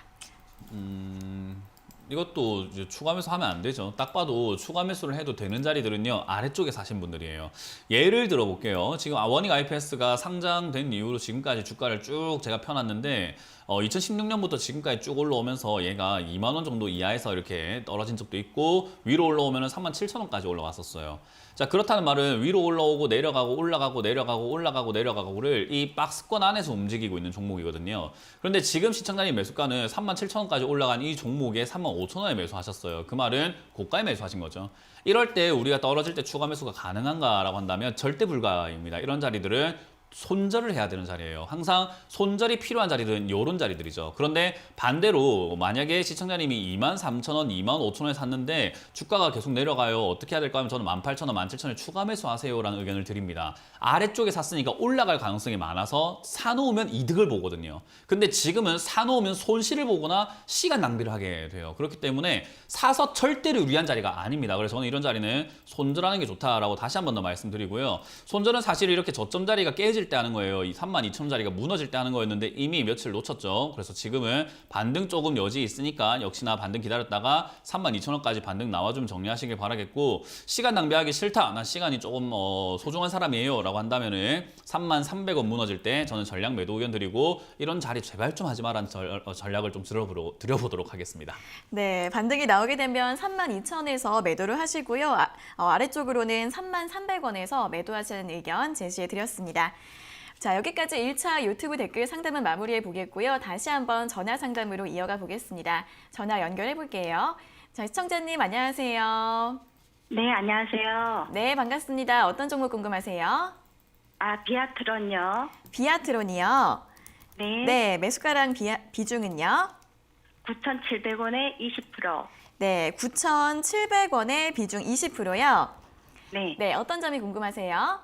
Speaker 2: 이것도 이제 추가 매수하면 안 되죠. 딱 봐도 추가 매수를 해도 되는 자리들은요, 아래쪽에 사신 분들이에요. 예를 들어 볼게요. 지금 원익 IPS가 상장된 이후로 지금까지 주가를 쭉 제가 펴놨는데 2016년부터 지금까지 쭉 올라오면서 얘가 2만 원 정도 이하에서 이렇게 떨어진 적도 있고 위로 올라오면 37,000원까지 올라왔었어요. 자, 그렇다는 말은 위로 올라오고 내려가고 올라가고 내려가고 올라가고 내려가고를 이 박스권 안에서 움직이고 있는 종목이거든요. 그런데 지금 시청자님 매수가는 37,000원까지 올라간 이 종목에 35,000원에 매수하셨어요. 그 말은 고가에 매수하신 거죠. 이럴 때 우리가 떨어질 때 추가 매수가 가능한가라고 한다면 절대 불가입니다. 이런 자리들은 손절을 해야 되는 자리예요. 항상 손절이 필요한 자리들은 이런 자리들이죠. 그런데 반대로 만약에 시청자님이 23,000원, 25,000원에 샀는데 주가가 계속 내려가요. 어떻게 해야 될까 하면 저는 18,000원, 17,000원에 추가 매수하세요라는 의견을 드립니다. 아래쪽에 샀으니까 올라갈 가능성이 많아서 사놓으면 이득을 보거든요. 근데 지금은 사놓으면 손실을 보거나 시간 낭비를 하게 돼요. 그렇기 때문에 사서 절대로 유리한 자리가 아닙니다. 그래서 저는 이런 자리는 손절하는 게 좋다라고 다시 한 번 더 말씀드리고요. 손절은 사실 이렇게 저점 자리가 깨질 때 하는 거예요. 이 32,000원짜리가 무너질 때 하는 거였는데 이미 며칠 놓쳤죠. 그래서 지금은 반등 조금 여지 있으니까 역시나 반등 기다렸다가 32,000원까지 반등 나와주면 정리하시길 바라겠고, 시간 낭비하기 싫다, 난 시간이 조금 소중한 사람이에요 라고 한다면은 33,300원 무너질 때 저는 전략 매도 의견 드리고, 이런 자리 제발 좀 하지 마라는 전략을 좀 드려보도록 하겠습니다.
Speaker 1: 네, 반등이 나오게 되면 32,000원에서 매도를 하시고요. 아래쪽으로는 33,300원에서 매도하시는 의견 제시해 드렸습니다. 자, 여기까지 1차 유튜브 댓글 상담은 마무리해 보겠고요. 다시 한번 전화 상담으로 이어가 보겠습니다. 전화 연결해 볼게요. 자, 시청자님 안녕하세요.
Speaker 5: 네, 안녕하세요.
Speaker 1: 네, 반갑습니다. 어떤 종목 궁금하세요?
Speaker 5: 비아트론요.
Speaker 1: 비아트론이요.
Speaker 5: 네.
Speaker 1: 네, 매수가랑 비중은요?
Speaker 5: 9,700원에 20%.
Speaker 1: 네, 9,700원에 비중 20%요.
Speaker 5: 네.
Speaker 1: 네, 어떤 점이 궁금하세요?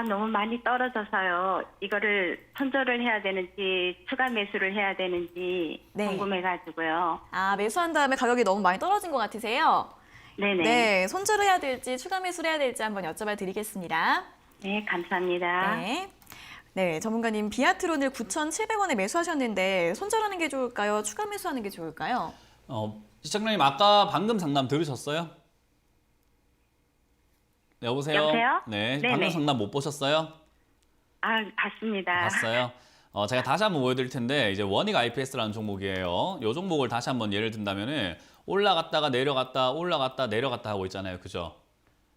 Speaker 5: 너무 많이 떨어져서요. 이거를 손절을 해야 되는지 추가 매수를 해야 되는지
Speaker 1: 네.
Speaker 5: 궁금해가지고요.
Speaker 1: 매수한 다음에 가격이 너무 많이 떨어진 것 같으세요?
Speaker 5: 네네.
Speaker 1: 네, 손절을 해야 될지 추가 매수를 해야 될지 한번 여쭤봐 드리겠습니다.
Speaker 5: 네, 감사합니다.
Speaker 1: 네. 네, 전문가님 비아트론을 9,700원에 매수하셨는데 손절하는 게 좋을까요? 추가 매수하는 게 좋을까요?
Speaker 2: 시청자님 아까 방금 상담 들으셨어요? 네, 여보세요?
Speaker 5: 여보세요?
Speaker 2: 네,
Speaker 5: 네네.
Speaker 2: 방금 상담 못 보셨어요?
Speaker 5: 봤습니다.
Speaker 2: 봤어요? 제가 다시 한번 보여드릴 텐데, 이제 원익 IPS라는 종목이에요. 이 종목을 다시 한번 예를 든다면은 올라갔다가 내려갔다 올라갔다 내려갔다 하고 있잖아요. 그죠?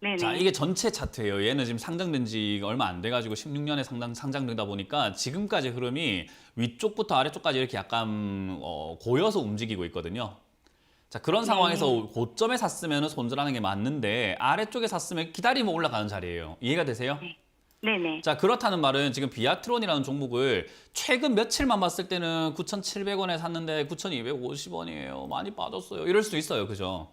Speaker 5: 네네.
Speaker 2: 자, 이게 전체 차트예요. 얘는 지금 상장된 지가 얼마 안 돼가지고 16년에 상장되다 보니까 지금까지 흐름이 위쪽부터 아래쪽까지 이렇게 약간 고여서 움직이고 있거든요. 자, 그런 상황에서 고점에 샀으면 손절하는 게 맞는데 아래쪽에 샀으면 기다리면 올라가는 자리예요. 이해가 되세요?
Speaker 5: 네네.
Speaker 2: 자, 그렇다는 말은 지금 비아트론이라는 종목을 최근 며칠만 봤을 때는 9,700원에 샀는데 9,250원이에요. 많이 빠졌어요. 이럴 수도 있어요. 그죠?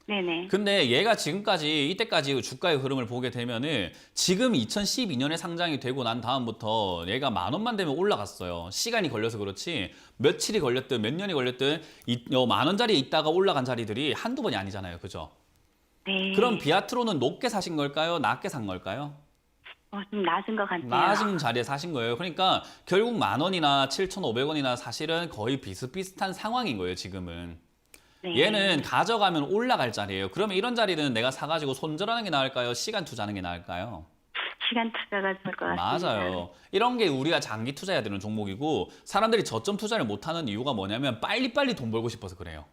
Speaker 5: 네네.
Speaker 2: 근데 얘가 지금까지 이때까지 주가의 흐름을 보게 되면은 지금 2012년에 상장이 되고 난 다음부터 얘가 10,000원만 되면 올라갔어요. 시간이 걸려서 그렇지 며칠이 걸렸든 몇 년이 걸렸든 10,000원짜리에 있다가 올라간 자리들이 한두 번이 아니잖아요. 그죠?
Speaker 5: 네.
Speaker 2: 그럼 비아트론은 높게 사신 걸까요? 낮게 산 걸까요?
Speaker 5: 좀 낮은 것 같아요.
Speaker 2: 낮은 자리에 사신 거예요. 그러니까 결국 10,000원이나 7,500원이나 사실은 거의 비슷비슷한 상황인 거예요. 지금은.
Speaker 5: 네.
Speaker 2: 얘는 가져가면 올라갈 자리예요. 그러면 이런 자리는 내가 사가지고 손절하는 게 나을까요? 시간 투자하는 게 나을까요?
Speaker 5: 시간 투자가 좋을 것 같습니다.
Speaker 2: 맞아요. 이런 게 우리가 장기 투자해야 되는 종목이고, 사람들이 저점 투자를 못하는 이유가 뭐냐면 빨리빨리 돈 벌고 싶어서 그래요.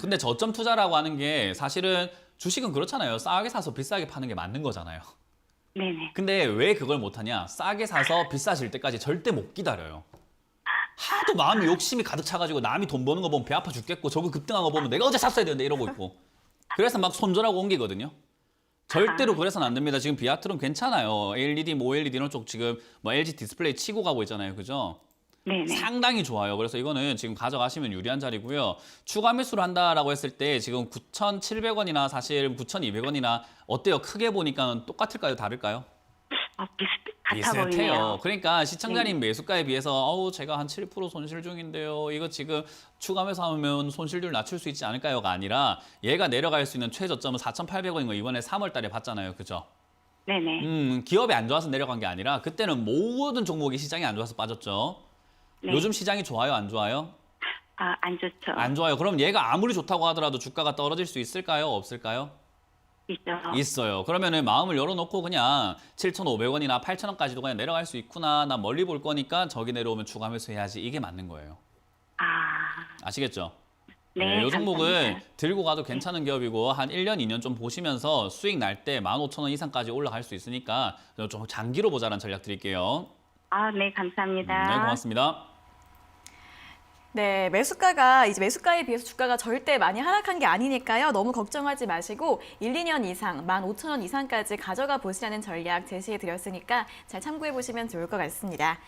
Speaker 2: 근데 저점 투자라고 하는 게 사실은 주식은 그렇잖아요. 싸게 사서 비싸게 파는 게 맞는 거잖아요.
Speaker 5: 네네.
Speaker 2: 근데 왜 그걸 못하냐? 싸게 사서 비싸질 때까지 절대 못 기다려요. 하도 마음이 욕심이 가득 차가지고 남이 돈 버는 거 보면 배 아파 죽겠고 저거 급등한 거 보면 내가 어제 샀어야 되는데 이러고 있고, 그래서 막 손절하고 옮기거든요. 절대로 그래서는 안 됩니다. 지금 비아트론 괜찮아요. LED, OLED 이런 쪽 지금 LG 디스플레이 치고 가고 있잖아요. 그죠?
Speaker 5: 네네.
Speaker 2: 상당히 좋아요. 그래서 이거는 지금 가져가시면 유리한 자리고요. 추가 매수를 한다라고 했을 때 지금 9,700원이나 사실 9,200원이나 어때요? 크게 보니까 똑같을까요? 다를까요?
Speaker 5: 같아 보이네요.
Speaker 2: 그러니까 시청자님 매수가에 비해서 제가 한 7% 손실 중인데요. 이거 지금 추가 매수하면 손실률 낮출 수 있지 않을까요가 아니라 얘가 내려갈 수 있는 최저점은 4,800원인 거 이번에 3월 달에 봤잖아요. 그죠?
Speaker 5: 네네.
Speaker 2: 기업이 안 좋아서 내려간 게 아니라 그때는 모든 종목이 시장이 안 좋아서 빠졌죠.
Speaker 5: 네.
Speaker 2: 요즘 시장이 좋아요, 안 좋아요?
Speaker 5: 아, 안 좋죠.
Speaker 2: 안 좋아요. 그럼 얘가 아무리 좋다고 하더라도 주가가 떨어질 수 있을까요? 없을까요?
Speaker 5: 있죠.
Speaker 2: 있어요. 그러면은 마음을 열어놓고 그냥 7,500원이나 8,000원까지도 그냥 내려갈 수 있구나. 나 멀리 볼 거니까 저기 내려오면 추가 매수해야지. 이게 맞는 거예요.
Speaker 5: 아,
Speaker 2: 아시겠죠?
Speaker 5: 네,
Speaker 2: 이 종목은
Speaker 5: 감사합니다.
Speaker 2: 들고 가도 괜찮은 기업이고 한 1년, 2년 좀 보시면서 수익 날 때 15,000원 이상까지 올라갈 수 있으니까 좀 장기로 보자라는 전략 드릴게요.
Speaker 5: 아, 네, 감사합니다.
Speaker 2: 네, 고맙습니다.
Speaker 1: 네, 이제 매수가에 비해서 주가가 절대 많이 하락한 게 아니니까요. 너무 걱정하지 마시고 1, 2년 이상, 15,000원 이상까지 가져가 보시라는 전략 제시해 드렸으니까 잘 참고해 보시면 좋을 것 같습니다.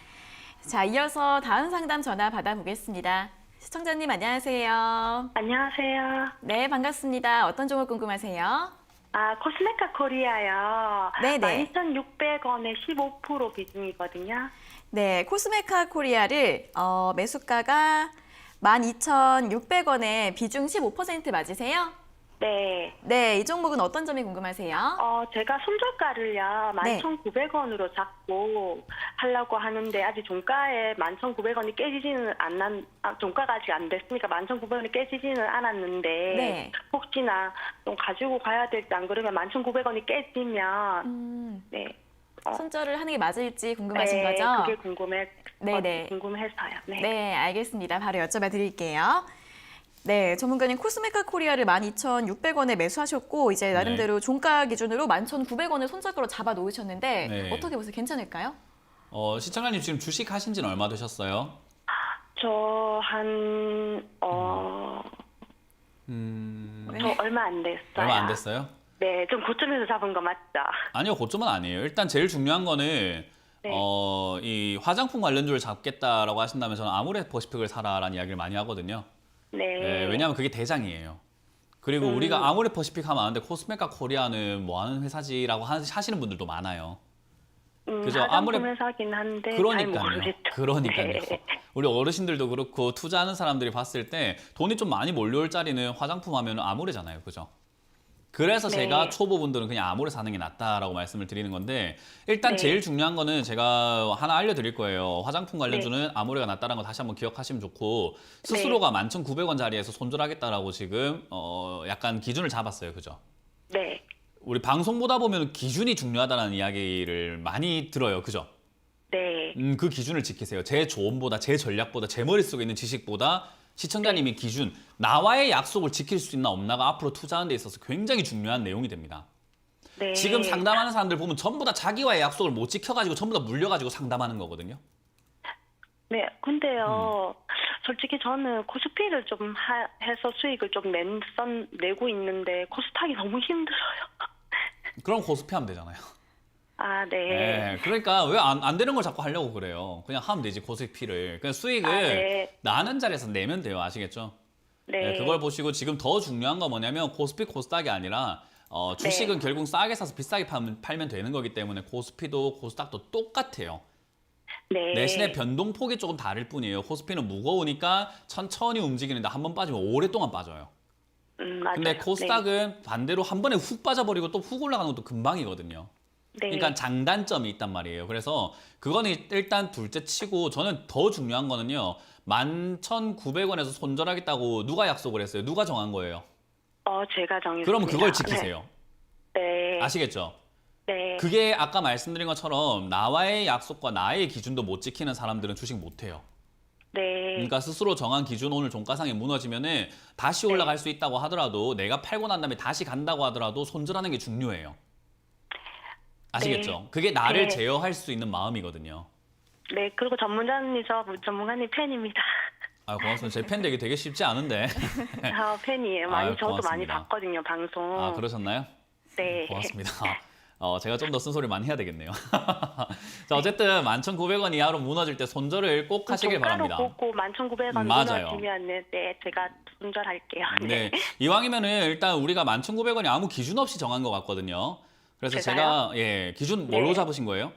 Speaker 1: 자, 이어서 다음 상담 전화 받아보겠습니다. 시청자님 안녕하세요.
Speaker 5: 안녕하세요.
Speaker 1: 네, 반갑습니다. 어떤 종목 궁금하세요?
Speaker 5: 아, 코스메카 코리아요.
Speaker 1: 네네.
Speaker 5: 12,600원에 15% 비중이거든요.
Speaker 1: 네, 코스메카 코리아를 매수가가 12,600원에 비중 15% 맞으세요?
Speaker 5: 네.
Speaker 1: 네, 이 종목은 어떤 점이 궁금하세요?
Speaker 5: 제가 손절가를요,
Speaker 1: 네.
Speaker 5: 11,900원으로 잡고 하려고 하는데, 아직 종가에 11,900원이 깨지지는 종가가 아직 안 됐으니까 11,900원이 깨지지는 않았는데,
Speaker 1: 네.
Speaker 5: 혹시나 좀 가지고 가야 될지 안 그러면 11,900원이 깨지면, 네.
Speaker 1: 손절을 하는 게 맞을지 궁금하신
Speaker 5: 네,
Speaker 1: 거죠?
Speaker 5: 그게
Speaker 1: 네네.
Speaker 5: 궁금해서요. 네.
Speaker 1: 네, 알겠습니다. 바로 여쭤봐 드릴게요. 네, 전문가님 코스메카 코리아를 12,600원에 매수하셨고 이제 나름대로 종가 기준으로 11,900원을 손절가로 잡아 놓으셨는데
Speaker 2: 네.
Speaker 1: 어떻게 보세요? 괜찮을까요?
Speaker 2: 시청자님 지금 주식 하신 지는 얼마 되셨어요?
Speaker 5: 저
Speaker 1: 네.
Speaker 5: 얼마 안 됐어요.
Speaker 2: 얼마 안 됐어요?
Speaker 5: 네, 좀 고점에서 잡은 거 맞죠?
Speaker 2: 아니요, 고점은 아니에요. 일단 제일 중요한 거는
Speaker 5: 네.
Speaker 2: 이 화장품 관련주를 잡겠다라고 하신다면 저는 아모레퍼시픽을 사라라는 이야기를 많이 하거든요.
Speaker 5: 네.
Speaker 2: 네, 왜냐하면 그게 대장이에요. 그리고 우리가 아모레퍼시픽 하면 아는데 코스메카 코리아는 뭐 하는 회사지라고 하시는 분들도 많아요. 그죠?
Speaker 5: 화장품 회사긴 한데 잘 모르겠죠.
Speaker 2: 그러니까요.
Speaker 5: 네.
Speaker 2: 우리 어르신들도 그렇고 투자하는 사람들이 봤을 때 돈이 좀 많이 몰려올 자리는 화장품 하면 아모레잖아요. 그죠? 그래서
Speaker 5: 네.
Speaker 2: 제가 초보분들은 그냥 아모레 사는 게 낫다라고 말씀을 드리는 건데 일단
Speaker 5: 네.
Speaker 2: 제일 중요한 거는 제가 하나 알려드릴 거예요. 화장품 관련주는 아모레가 낫다는 거 다시 한번 기억하시면 좋고 스스로가 11,900원짜리에서 손절하겠다라고 지금 약간 기준을 잡았어요. 그죠?
Speaker 5: 네.
Speaker 2: 우리 방송 보다 보면 기준이 중요하다는 이야기를 많이 들어요. 그죠?
Speaker 5: 네.
Speaker 2: 그 기준을 지키세요. 제 조언보다, 제 전략보다, 제 머릿속에 있는 지식보다 시청자님의 기준, 나와의 약속을 지킬 수 있나 없나가 앞으로 투자하는 데 있어서 굉장히 중요한 내용이 됩니다.
Speaker 5: 네.
Speaker 2: 지금 상담하는 사람들 보면 전부 다 자기와의 약속을 못 지켜가지고 전부 다 물려가지고 상담하는 거거든요.
Speaker 5: 네. 근데요. 솔직히 저는 코스피를 좀 해서 수익을 좀 내고 있는데 코스닥이 너무 힘들어요.
Speaker 2: 그럼 고스피 하면 되잖아요.
Speaker 5: 아, 네.
Speaker 2: 네, 그러니까 왜 안 되는 걸 자꾸 하려고 그래요. 그냥 하면 되지, 고스피를. 그냥 수익을
Speaker 5: 네.
Speaker 2: 나는 자리에서 내면 돼요. 아시겠죠?
Speaker 5: 네.
Speaker 2: 네, 그걸 보시고 지금 더 중요한 건 뭐냐면 코스피, 코스닥이 아니라 주식은 결국 싸게 사서 비싸게 팔면 되는 거기 때문에 코스피도 코스닥도 똑같아요.
Speaker 5: 네.
Speaker 2: 대신에 변동폭이 조금 다를 뿐이에요. 코스피는 무거우니까 천천히 움직이는데 한 번 빠지면 오랫동안 빠져요.
Speaker 5: 맞아요.
Speaker 2: 근데 코스닥은 반대로 한 번에 훅 빠져버리고 또 훅 올라가는 것도 금방이거든요.
Speaker 5: 네.
Speaker 2: 그러니까 장단점이 있단 말이에요. 그래서 그거는 일단 둘째 치고 저는 더 중요한 거는요. 11,900원에서 손절하겠다고 누가 약속을 했어요? 누가 정한 거예요?
Speaker 5: 제가 정했습니다.
Speaker 2: 그럼 그걸 지키세요.
Speaker 5: 네.
Speaker 2: 아시겠죠?
Speaker 5: 네.
Speaker 2: 그게 아까 말씀드린 것처럼 나와의 약속과 나의 기준도 못 지키는 사람들은 주식 못 해요.
Speaker 5: 네.
Speaker 2: 그러니까 스스로 정한 기준 오늘 종가상이 무너지면은 다시 올라갈 수 있다고 하더라도 내가 팔고 난 다음에 다시 간다고 하더라도 손절하는 게 중요해요. 아시겠죠? 그게 나를
Speaker 5: 네.
Speaker 2: 제어할 수 있는 마음이거든요.
Speaker 5: 네. 그리고 전문가님 팬입니다.
Speaker 2: 아, 고맙습니다. 제 팬 되기 되게 쉽지 않은데.
Speaker 5: 팬이에요.
Speaker 2: 아유,
Speaker 5: 저도 많이
Speaker 2: 고맙습니다.
Speaker 5: 봤거든요, 방송.
Speaker 2: 아, 그러셨나요?
Speaker 5: 네.
Speaker 2: 고맙습니다. 제가 좀 더 쓴소리 많이 해야 되겠네요. 자, 어쨌든 11,900원 이하로 무너질 때 손절을 꼭 하시길 바랍니다.
Speaker 5: 종가로 보고 11,900원
Speaker 2: 맞아요.
Speaker 5: 무너지면 네, 제가 손절할게요.
Speaker 2: 네. 이왕이면은 일단 우리가 11,900원이 아무 기준 없이 정한 것 같거든요. 그래서
Speaker 5: 제가요?
Speaker 2: 제가 기준 뭘로
Speaker 5: 네.
Speaker 2: 잡으신 거예요?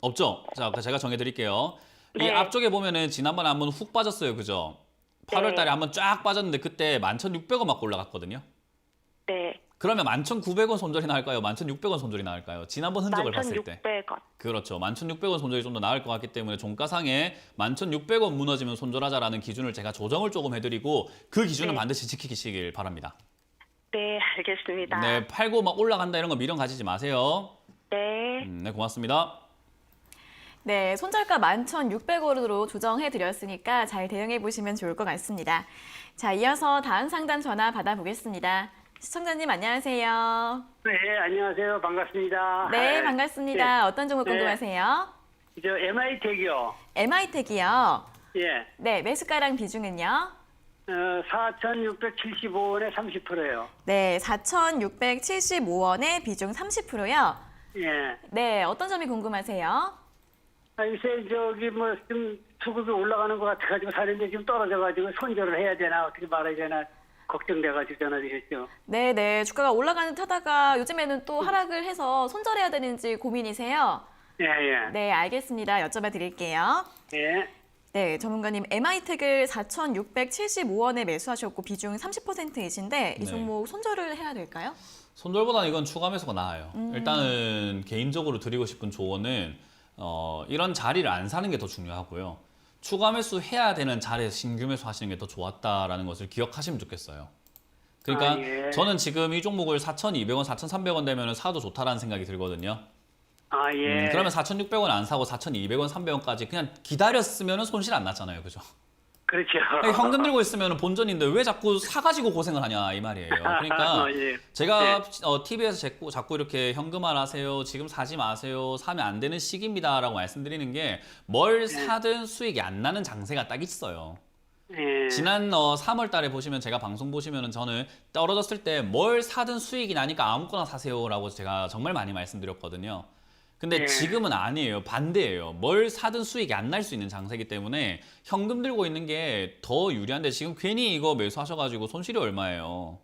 Speaker 2: 없죠? 자, 제가 정해드릴게요. 이
Speaker 5: 네.
Speaker 2: 앞쪽에 보면은 지난번에 한번 훅 빠졌어요. 그죠? 8월 달에 한번 쫙 빠졌는데 그때 11,600원 맞고 올라갔거든요.
Speaker 5: 네.
Speaker 2: 그러면 11,900원 손절이 나을까요? 11,600원 손절이 나을까요? 지난번 흔적을 봤을 때.
Speaker 5: 11,600원.
Speaker 2: 그렇죠. 11,600원 손절이 좀 더 나을 것 같기 때문에 종가상에 11,600원 무너지면 손절하자라는 기준을 제가 조정을 조금 해드리고 그 기준은
Speaker 5: 네.
Speaker 2: 반드시 지키시길 바랍니다.
Speaker 5: 네, 알겠습니다.
Speaker 2: 네, 팔고 막 올라간다 이런 거 미련 가지지 마세요.
Speaker 5: 네.
Speaker 2: 네, 고맙습니다.
Speaker 1: 네, 손절가 11,600원으로 조정해 드렸으니까 잘 대응해 보시면 좋을 것 같습니다. 자, 이어서 다음 상담 전화 받아보겠습니다. 시청자님 안녕하세요.
Speaker 6: 네, 안녕하세요. 반갑습니다.
Speaker 1: 네, 반갑습니다. 어떤 종목
Speaker 6: 네.
Speaker 1: 궁금하세요?
Speaker 6: 저 MI텍이요.
Speaker 1: MI텍이요.
Speaker 6: 예.
Speaker 1: 네, 매수가랑 비중은요?
Speaker 6: 4,675원에 30%예요.
Speaker 1: 네, 4,675원에 비중 30%요.
Speaker 6: 예.
Speaker 1: 네, 어떤 점이 궁금하세요?
Speaker 6: 요새 저기 뭐 좀 수급이 올라가는 것 같아가지고 사는데 지금 떨어져가지고 손절을 해야 되나 어떻게 말해야 되나 걱정돼가지고 전화드렸죠.
Speaker 1: 네, 네, 주가가 올라가는 듯 하다가 요즘에는 또 하락을 해서 손절해야 되는지 고민이세요?
Speaker 6: 예, 예.
Speaker 1: 네, 알겠습니다. 여쭤봐 드릴게요.
Speaker 6: 예.
Speaker 1: 네, 전문가님, MI텍을 4,675원에 매수하셨고 비중 30%이신데 이
Speaker 2: 네.
Speaker 1: 종목 손절을 해야 될까요?
Speaker 2: 손절보다는 이건 추가 매수가 나아요. 일단은 개인적으로 드리고 싶은 조언은 이런 자리를 안 사는 게 더 중요하고요. 추가 매수 해야 되는 자리에서 신규 매수 하시는 게 더 좋았다라는 것을 기억하시면 좋겠어요. 그러니까
Speaker 6: 아, 예.
Speaker 2: 저는 지금 이 종목을 4,200원, 4,300원 되면 사도 좋다라는 생각이 들거든요.
Speaker 6: 아, 예.
Speaker 2: 그러면 4,600원 안 사고 4,200원, 300원까지 그냥 기다렸으면 손실 안 났잖아요. 그죠?
Speaker 6: 그렇죠.
Speaker 2: 현금 들고 있으면 본전인데 왜 자꾸 사가지고 고생을 하냐 이 말이에요. 그러니까
Speaker 6: 예.
Speaker 2: 제가 TV에서 자꾸 이렇게 현금화하세요. 지금 사지 마세요. 사면 안 되는 시기입니다라고 말씀드리는 게 뭘 사든 수익이 안 나는 장세가 딱 있어요.
Speaker 6: 예.
Speaker 2: 지난 3월 달에 보시면 제가 방송 보시면은 저는 떨어졌을 때 뭘 사든 수익이 나니까 아무거나 사세요라고 제가 정말 많이 말씀드렸거든요. 근데
Speaker 6: 예.
Speaker 2: 지금은 아니에요. 반대예요. 뭘 사든 수익이 안 날 수 있는 장세이기 때문에 현금 들고 있는 게 더 유리한데 지금 괜히 이거 매수하셔가지고 손실이 얼마예요?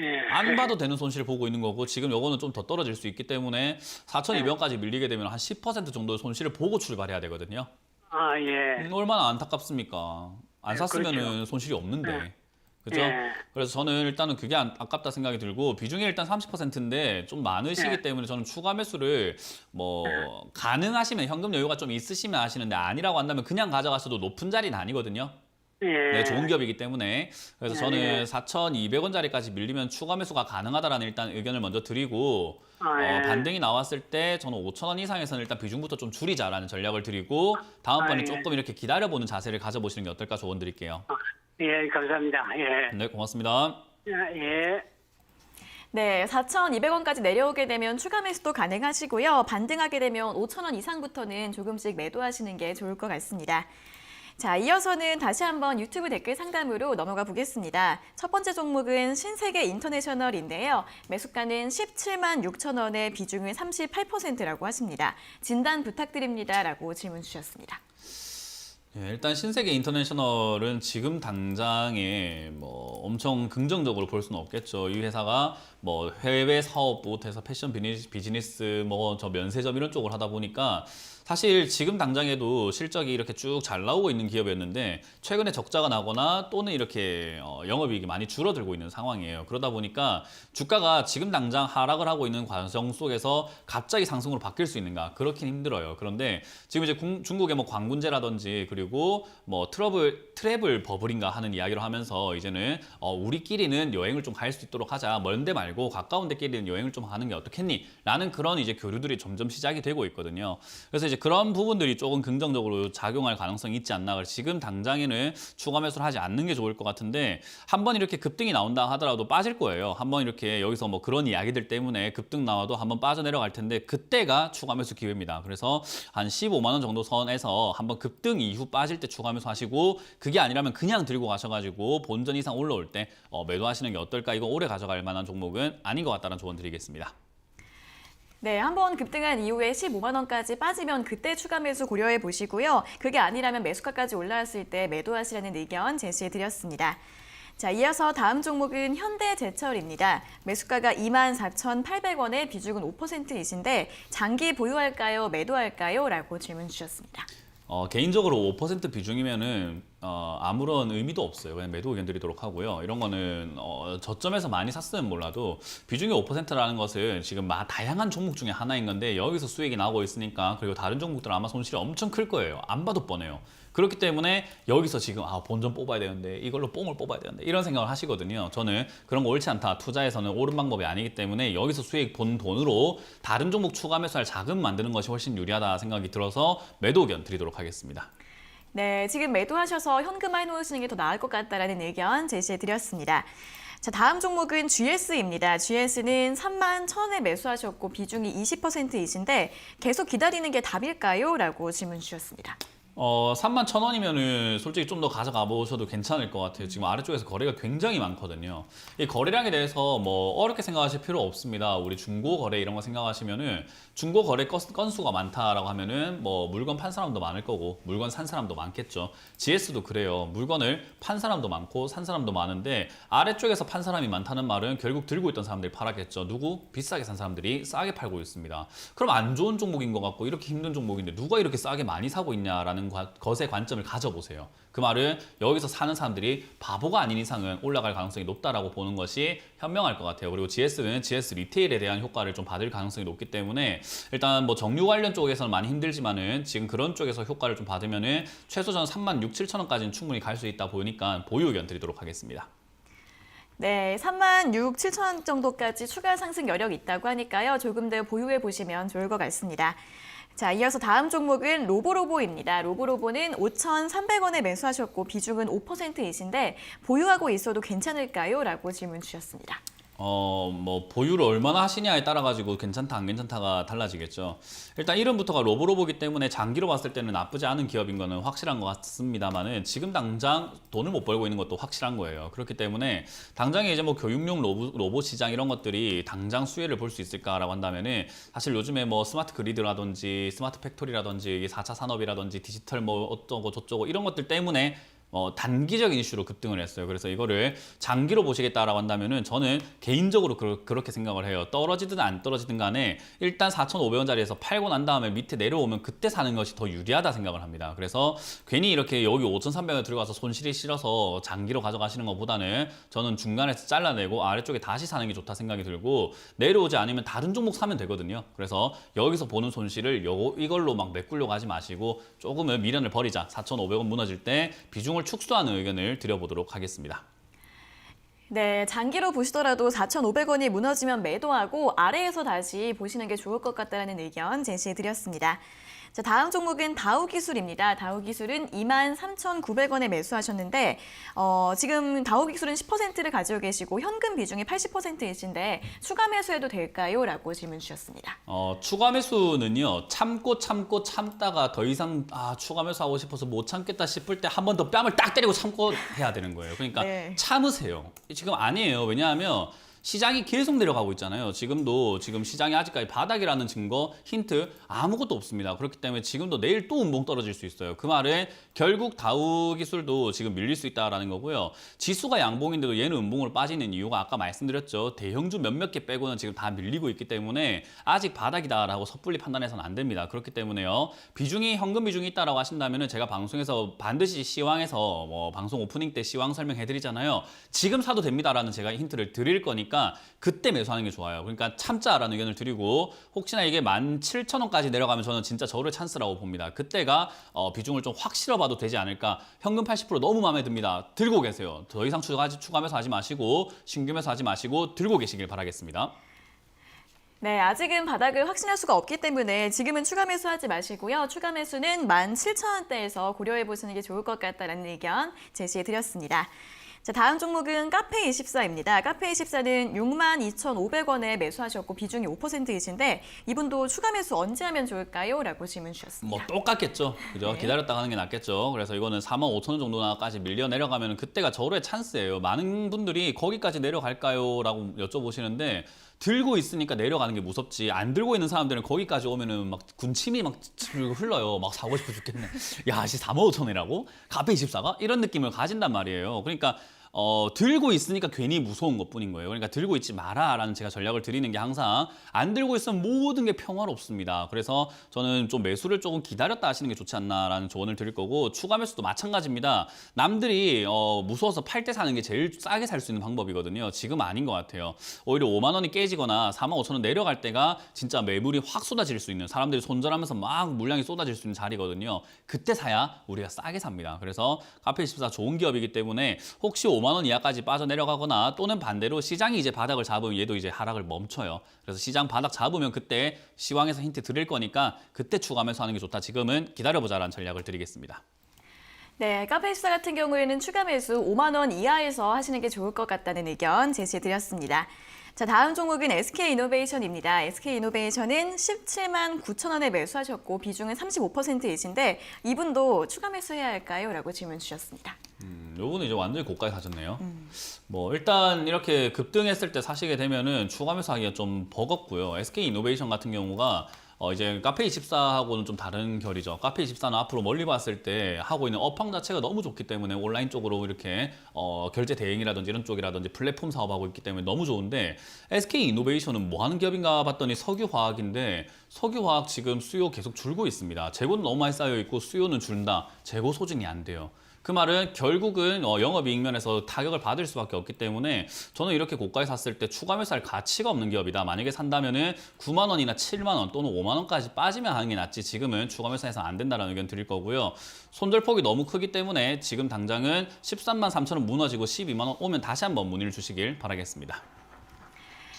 Speaker 6: 예.
Speaker 2: 안 봐도 되는 손실을 보고 있는 거고 지금 요거는 좀 더 떨어질 수 있기 때문에 4,200원까지 밀리게 되면 한 10% 정도의 손실을 보고 출발해야 되거든요.
Speaker 6: 아, 예.
Speaker 2: 얼마나 안타깝습니까? 안
Speaker 6: 네,
Speaker 2: 샀으면은
Speaker 6: 그렇죠.
Speaker 2: 손실이 없는데.
Speaker 6: 네.
Speaker 2: 그죠?
Speaker 6: 예.
Speaker 2: 그래서 저는 일단은 그게 아깝다 생각이 들고 비중이 일단 30%인데 좀 많으시기
Speaker 6: 네.
Speaker 2: 때문에 저는 추가 매수를 뭐 가능하시면 현금 여유가 좀 있으시면 하시는데 아니라고 한다면 그냥 가져가셔도 높은 자리는 아니거든요.
Speaker 6: 예.
Speaker 2: 네, 좋은 기업이기 때문에 그래서
Speaker 6: 네.
Speaker 2: 저는 4,200원짜리까지 밀리면 추가 매수가 가능하다라는 일단 의견을 먼저 드리고
Speaker 6: 아, 예.
Speaker 2: 반등이 나왔을 때 저는 5,000원 이상에서는 일단 비중부터 좀 줄이자라는 전략을 드리고 다음번에
Speaker 6: 아, 예.
Speaker 2: 조금 이렇게 기다려보는 자세를 가져보시는 게 어떨까 조언 드릴게요.
Speaker 6: 예, 감사합니다. 예.
Speaker 2: 네, 고맙습니다.
Speaker 6: 예.
Speaker 1: 네, 4,200원까지 내려오게 되면 추가 매수도 가능하시고요. 반등하게 되면 5,000원 이상부터는 조금씩 매도하시는 게 좋을 것 같습니다. 자, 이어서는 다시 한번 유튜브 댓글 상담으로 넘어가 보겠습니다. 첫 번째 종목은 신세계 인터내셔널인데요. 매수가는 17만 6천 원에 비중은 38%라고 하십니다. 진단 부탁드립니다라고 질문 주셨습니다.
Speaker 2: 예, 일단 신세계 인터내셔널은 지금 당장에 뭐 엄청 긍정적으로 볼 수는 없겠죠. 이 회사가 뭐 해외 사업부터 해서 패션 비즈니스 뭐 저 면세점 이런 쪽을 하다 보니까 사실 지금 당장에도 실적이 이렇게 쭉 잘 나오고 있는 기업이었는데 최근에 적자가 나거나 또는 이렇게 영업이익이 많이 줄어들고 있는 상황이에요. 그러다 보니까 주가가 지금 당장 하락을 하고 있는 과정 속에서 갑자기 상승으로 바뀔 수 있는가? 그렇긴 힘들어요. 그런데 지금 이제 중국의 뭐 광군제라든지 그리고 뭐 트래블 버블인가 하는 이야기를 하면서 이제는 우리끼리는 여행을 좀 갈 수 있도록 하자. 먼데 말고 가까운 데끼리는 여행을 좀 하는 게 어떻겠니? 라는 그런 이제 교류들이 점점 시작이 되고 있거든요. 그래서 이제 그런 부분들이 조금 긍정적으로 작용할 가능성이 있지 않나. 그래서 지금 당장에는 추가 매수를 하지 않는 게 좋을 것 같은데 한번 이렇게 급등이 나온다 하더라도 빠질 거예요. 한번 이렇게 여기서 뭐 그런 이야기들 때문에 급등 나와도 한번 빠져내려갈 텐데 그때가 추가 매수 기회입니다. 그래서 한 15만 원 정도 선에서 한번 급등 이후 빠질 때 추가 매수 하시고 그게 아니라면 그냥 들고 가셔가지고 본전 이상 올라올 때 매도하시는 게 어떨까. 이거 오래 가져갈 만한 종목은 아닌 것 같다는 조언 드리겠습니다.
Speaker 1: 네, 한번 급등한 이후에 15만 원까지 빠지면 그때 추가 매수 고려해 보시고요. 그게 아니라면 매수가까지 올라왔을 때 매도하시라는 의견 제시해 드렸습니다. 자, 이어서 다음 종목은 현대제철입니다. 매수가가 24,800원에 비중은 5%이신데 장기 보유할까요? 매도할까요? 라고 질문 주셨습니다.
Speaker 2: 개인적으로 5% 비중이면은 아무런 의미도 없어요. 그냥 매도 의견 드리도록 하고요. 이런 거는 저점에서 많이 샀으면 몰라도 비중이 5%라는 것은 지금 다양한 종목 중에 하나인 건데 여기서 수익이 나오고 있으니까 그리고 다른 종목들은 아마 손실이 엄청 클 거예요. 안 봐도 뻔해요. 그렇기 때문에 여기서 지금 본전 뽑아야 되는데 이걸로 뽕을 뽑아야 되는데 이런 생각을 하시거든요. 저는 그런 거 옳지 않다. 투자에서는 옳은 방법이 아니기 때문에 여기서 수익 본 돈으로 다른 종목 추가 매수할 자금 만드는 것이 훨씬 유리하다 생각이 들어서 매도 의견 드리도록 하겠습니다.
Speaker 1: 네, 지금 매도하셔서 현금화 해놓으시는 게 더 나을 것 같다라는 의견 제시해드렸습니다. 자, 다음 종목은 GS입니다. GS는 31,000원에 매수하셨고 비중이 20%이신데 계속 기다리는 게 답일까요? 라고 질문 주셨습니다.
Speaker 2: 31,000원이면은 솔직히 좀 더 가져가 보셔도 괜찮을 것 같아요. 지금 아래쪽에서 거래가 굉장히 많거든요. 이 거래량에 대해서 뭐 어렵게 생각하실 필요 없습니다. 우리 중고 거래 이런 거 생각하시면은 중고 거래 건수가 많다라고 하면은 뭐 물건 판 사람도 많을 거고 물건 산 사람도 많겠죠. GS도 그래요. 물건을 판 사람도 많고 산 사람도 많은데 아래쪽에서 판 사람이 많다는 말은 결국 들고 있던 사람들이 팔았겠죠. 누구? 비싸게 산 사람들이 싸게 팔고 있습니다. 그럼 안 좋은 종목인 것 같고 이렇게 힘든 종목인데 누가 이렇게 싸게 많이 사고 있냐라는 것의 관점을 가져보세요. 그 말은 여기서 사는 사람들이 바보가 아닌 이상은 올라갈 가능성이 높다라고 보는 것이 현명할 것 같아요. 그리고 GS는 GS 리테일에 대한 효과를 좀 받을 가능성이 높기 때문에 일단 뭐 정유 관련 쪽에서는 많이 힘들지만은 지금 그런 쪽에서 효과를 좀 받으면은 최소 저는 36,000~37,000원까지는 충분히 갈 수 있다 보니까 보유 의견 드리도록 하겠습니다.
Speaker 1: 네, 36,700원 정도까지 추가 상승 여력이 있다고 하니까요. 조금 더 보유해 보시면 좋을 것 같습니다. 자, 이어서 다음 종목은 로보로보입니다. 로보로보는 5,300원에 매수하셨고 비중은 5%이신데 보유하고 있어도 괜찮을까요? 라고 질문 주셨습니다.
Speaker 2: 뭐 보유를 얼마나 하시냐에 따라 가지고 괜찮다 안 괜찮다가 달라지겠죠. 일단 이름부터가 로보로보기 때문에 장기로 봤을 때는 나쁘지 않은 기업인 거는 확실한 것 같습니다만은 지금 당장 돈을 못 벌고 있는 것도 확실한 거예요. 그렇기 때문에 당장에 이제 뭐 교육용 로봇 시장 이런 것들이 당장 수혜를 볼 수 있을까라고 한다면은 사실 요즘에 뭐 스마트 그리드라든지 스마트 팩토리라든지 4차 산업이라든지 디지털 뭐 어쩌고 저쩌고 이런 것들 때문에 단기적인 이슈로 급등을 했어요. 그래서 이거를 장기로 보시겠다라고 한다면은 저는 개인적으로 그렇게 생각을 해요. 떨어지든 안 떨어지든 간에 일단 4,500원짜리에서 팔고 난 다음에 밑에 내려오면 그때 사는 것이 더 유리하다 생각을 합니다. 그래서 괜히 이렇게 여기 5,300원 들어가서 손실이 싫어서 장기로 가져가시는 것보다는 저는 중간에서 잘라내고 아래쪽에 다시 사는 게 좋다 생각이 들고 내려오지 않으면 다른 종목 사면 되거든요. 그래서 여기서 보는 손실을 이걸로 막 메꾸려고 하지 마시고 조금은 미련을 버리자. 4,500원 무너질 때 비중을 축소하는 의견을 드려보도록 하겠습니다.
Speaker 1: 네, 장기로 보시더라도 4,500원이 무너지면 매도하고 아래에서 다시 보시는 게 좋을 것 같다는 의견 제시해드렸습니다. 자, 다음 종목은 다우기술입니다. 다우기술은 23,900원에 매수하셨는데 지금 다우기술은 10%를 가지고 계시고 현금 비중이 80%이신데 추가 매수해도 될까요? 라고 질문 주셨습니다.
Speaker 2: 추가 매수는요. 참다가 더 이상 추가 매수하고 싶어서 못 참겠다 싶을 때 한 번 더 뺨을 딱 때리고 참고 해야 되는 거예요. 그러니까
Speaker 1: 네.
Speaker 2: 참으세요. 지금 아니에요. 왜냐하면 시장이 계속 내려가고 있잖아요. 지금 시장이 아직까지 바닥이라는 증거, 힌트 아무것도 없습니다. 그렇기 때문에 지금도 내일 또 운봉 떨어질 수 있어요. 그 말은 결국 다우기술도 지금 밀릴 수 있다라는 거고요. 지수가 양봉인데도 얘는 운봉으로 빠지는 이유가 아까 말씀드렸죠. 대형주 몇몇 개 빼고는 지금 다 밀리고 있기 때문에 아직 바닥이다라고 섣불리 판단해서는 안 됩니다. 그렇기 때문에요. 현금 비중이 있다라고 하신다면은 제가 방송에서 반드시 시황에서 방송 오프닝 때 시황 설명해드리잖아요. 지금 사도 됩니다라는 제가 힌트를 드릴 거니까 그때 매수하는 게 좋아요. 그러니까 참자라는 의견을 드리고 혹시나 이게 17,000원까지 내려가면 저는 진짜 저를 찬스라고 봅니다. 그때가 비중을 좀 확 실어봐도 되지 않을까. 현금 80% 너무 마음에 듭니다. 들고 계세요. 더 이상 추가 매수 하지 마시고 신규 매수 하지 마시고 들고 계시길 바라겠습니다.
Speaker 1: 네, 아직은 바닥을 확신할 수가 없기 때문에 지금은 추가 매수하지 마시고요. 추가 매수는 17,000원대에서 고려해 보시는 게 좋을 것 같다는 의견 제시해드렸습니다. 자, 다음 종목은 카페24입니다. 카페24는 62,500원에 매수하셨고 비중이 5%이신데 이분도 추가 매수 언제 하면 좋을까요? 라고 질문 주셨습니다.
Speaker 2: 똑같겠죠. 그죠?
Speaker 1: 네.
Speaker 2: 기다렸다 하는 게 낫겠죠. 그래서 이거는 45,000원 정도까지 밀려 내려가면 그때가 저로의 찬스예요. 많은 분들이 거기까지 내려갈까요? 라고 여쭤보시는데 들고 있으니까 내려가는 게 무섭지. 안 들고 있는 사람들은 거기까지 오면은 막 군침이 막 흘러요. 막 사고 싶어 죽겠네. 야, 45,000원이라고? 카페24가? 이런 느낌을 가진단 말이에요. 그러니까 들고 있으니까 괜히 무서운 것뿐인 거예요. 그러니까 들고 있지 마라라는 제가 전략을 드리는 게 항상 안 들고 있으면 모든 게 평화롭습니다. 그래서 저는 좀 매수를 조금 기다렸다 하시는 게 좋지 않나라는 조언을 드릴 거고 추가 매수도 마찬가지입니다. 남들이 무서워서 팔 때 사는 게 제일 싸게 살 수 있는 방법이거든요. 지금 아닌 것 같아요. 오히려 5만 원이 깨지거나 4만 5천 원 내려갈 때가 진짜 매물이 확 쏟아질 수 있는 사람들이 손절하면서 막 물량이 쏟아질 수 있는 자리거든요. 그때 사야 우리가 싸게 삽니다. 그래서 카페24 좋은 기업이기 때문에 혹시 5만 원 이하까지 빠져내려가거나 또는 반대로 시장이 이제 바닥을 잡으면 얘도 이제 하락을 멈춰요. 그래서 시장 바닥 잡으면 그때 시황에서 힌트 드릴 거니까 그때 추가 매수하는 게 좋다. 지금은 기다려보자라는 전략을 드리겠습니다.
Speaker 1: 네, 카페24 같은 경우에는 추가 매수 5만 원 이하에서 하시는 게 좋을 것 같다는 의견 제시해드렸습니다. 자, 다음 종목은 SK이노베이션입니다. SK이노베이션은 17만 9천 원에 매수하셨고 비중은 35%이신데 이분도 추가 매수해야 할까요? 라고 질문 주셨습니다.
Speaker 2: 요분은 이제 완전히 고가에 사셨네요. 뭐 일단 이렇게 급등했을 때 사시게 되면은 추가 매수하기가 좀 버겁고요. SK이노베이션 같은 경우가 이제 카페24하고는 좀 다른 결이죠. 카페24는 앞으로 멀리 봤을 때 하고 있는 업황 자체가 너무 좋기 때문에 온라인 쪽으로 이렇게 결제 대행이라든지 이런 쪽이라든지 플랫폼 사업하고 있기 때문에 너무 좋은데 SK이노베이션은 뭐 하는 기업인가 봤더니 석유화학인데 석유화학 지금 수요 계속 줄고 있습니다. 재고는 너무 많이 쌓여 있고 수요는 줄다. 재고 소진이 안 돼요. 그 말은 결국은 영업이익 면에서 타격을 받을 수밖에 없기 때문에 저는 이렇게 고가에 샀을 때 추가 매수할 가치가 없는 기업이다. 만약에 산다면은 9만 원이나 7만 원 또는 5만 원까지 빠지면 하는 게 낫지 지금은 추가 매수해서 안 된다는 의견 드릴 거고요. 손절폭이 너무 크기 때문에 지금 당장은 13만 3천 원 무너지고 12만 원 오면 다시 한번 문의를 주시길 바라겠습니다.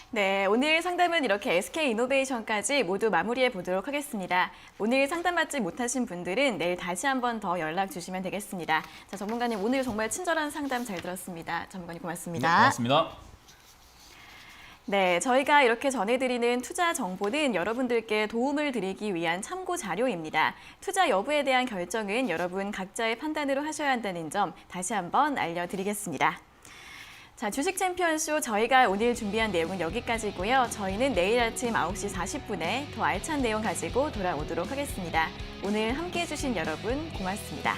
Speaker 1: 네, 오늘 상담은 이렇게 SK이노베이션까지 모두 마무리해 보도록 하겠습니다. 오늘 상담 받지 못하신 분들은 내일 다시 한번 더 연락 주시면 되겠습니다. 자, 전문가님 오늘 정말 친절한 상담 잘 들었습니다. 전문가님 고맙습니다.
Speaker 2: 네, 고맙습니다.
Speaker 1: 네, 저희가 이렇게 전해드리는 투자 정보는 여러분들께 도움을 드리기 위한 참고 자료입니다. 투자 여부에 대한 결정은 여러분 각자의 판단으로 하셔야 한다는 점 다시 한번 알려드리겠습니다. 자, 주식 챔피언쇼 저희가 오늘 준비한 내용은 여기까지고요. 저희는 내일 아침 9시 40분에 더 알찬 내용 가지고 돌아오도록 하겠습니다. 오늘 함께해 주신 여러분 고맙습니다.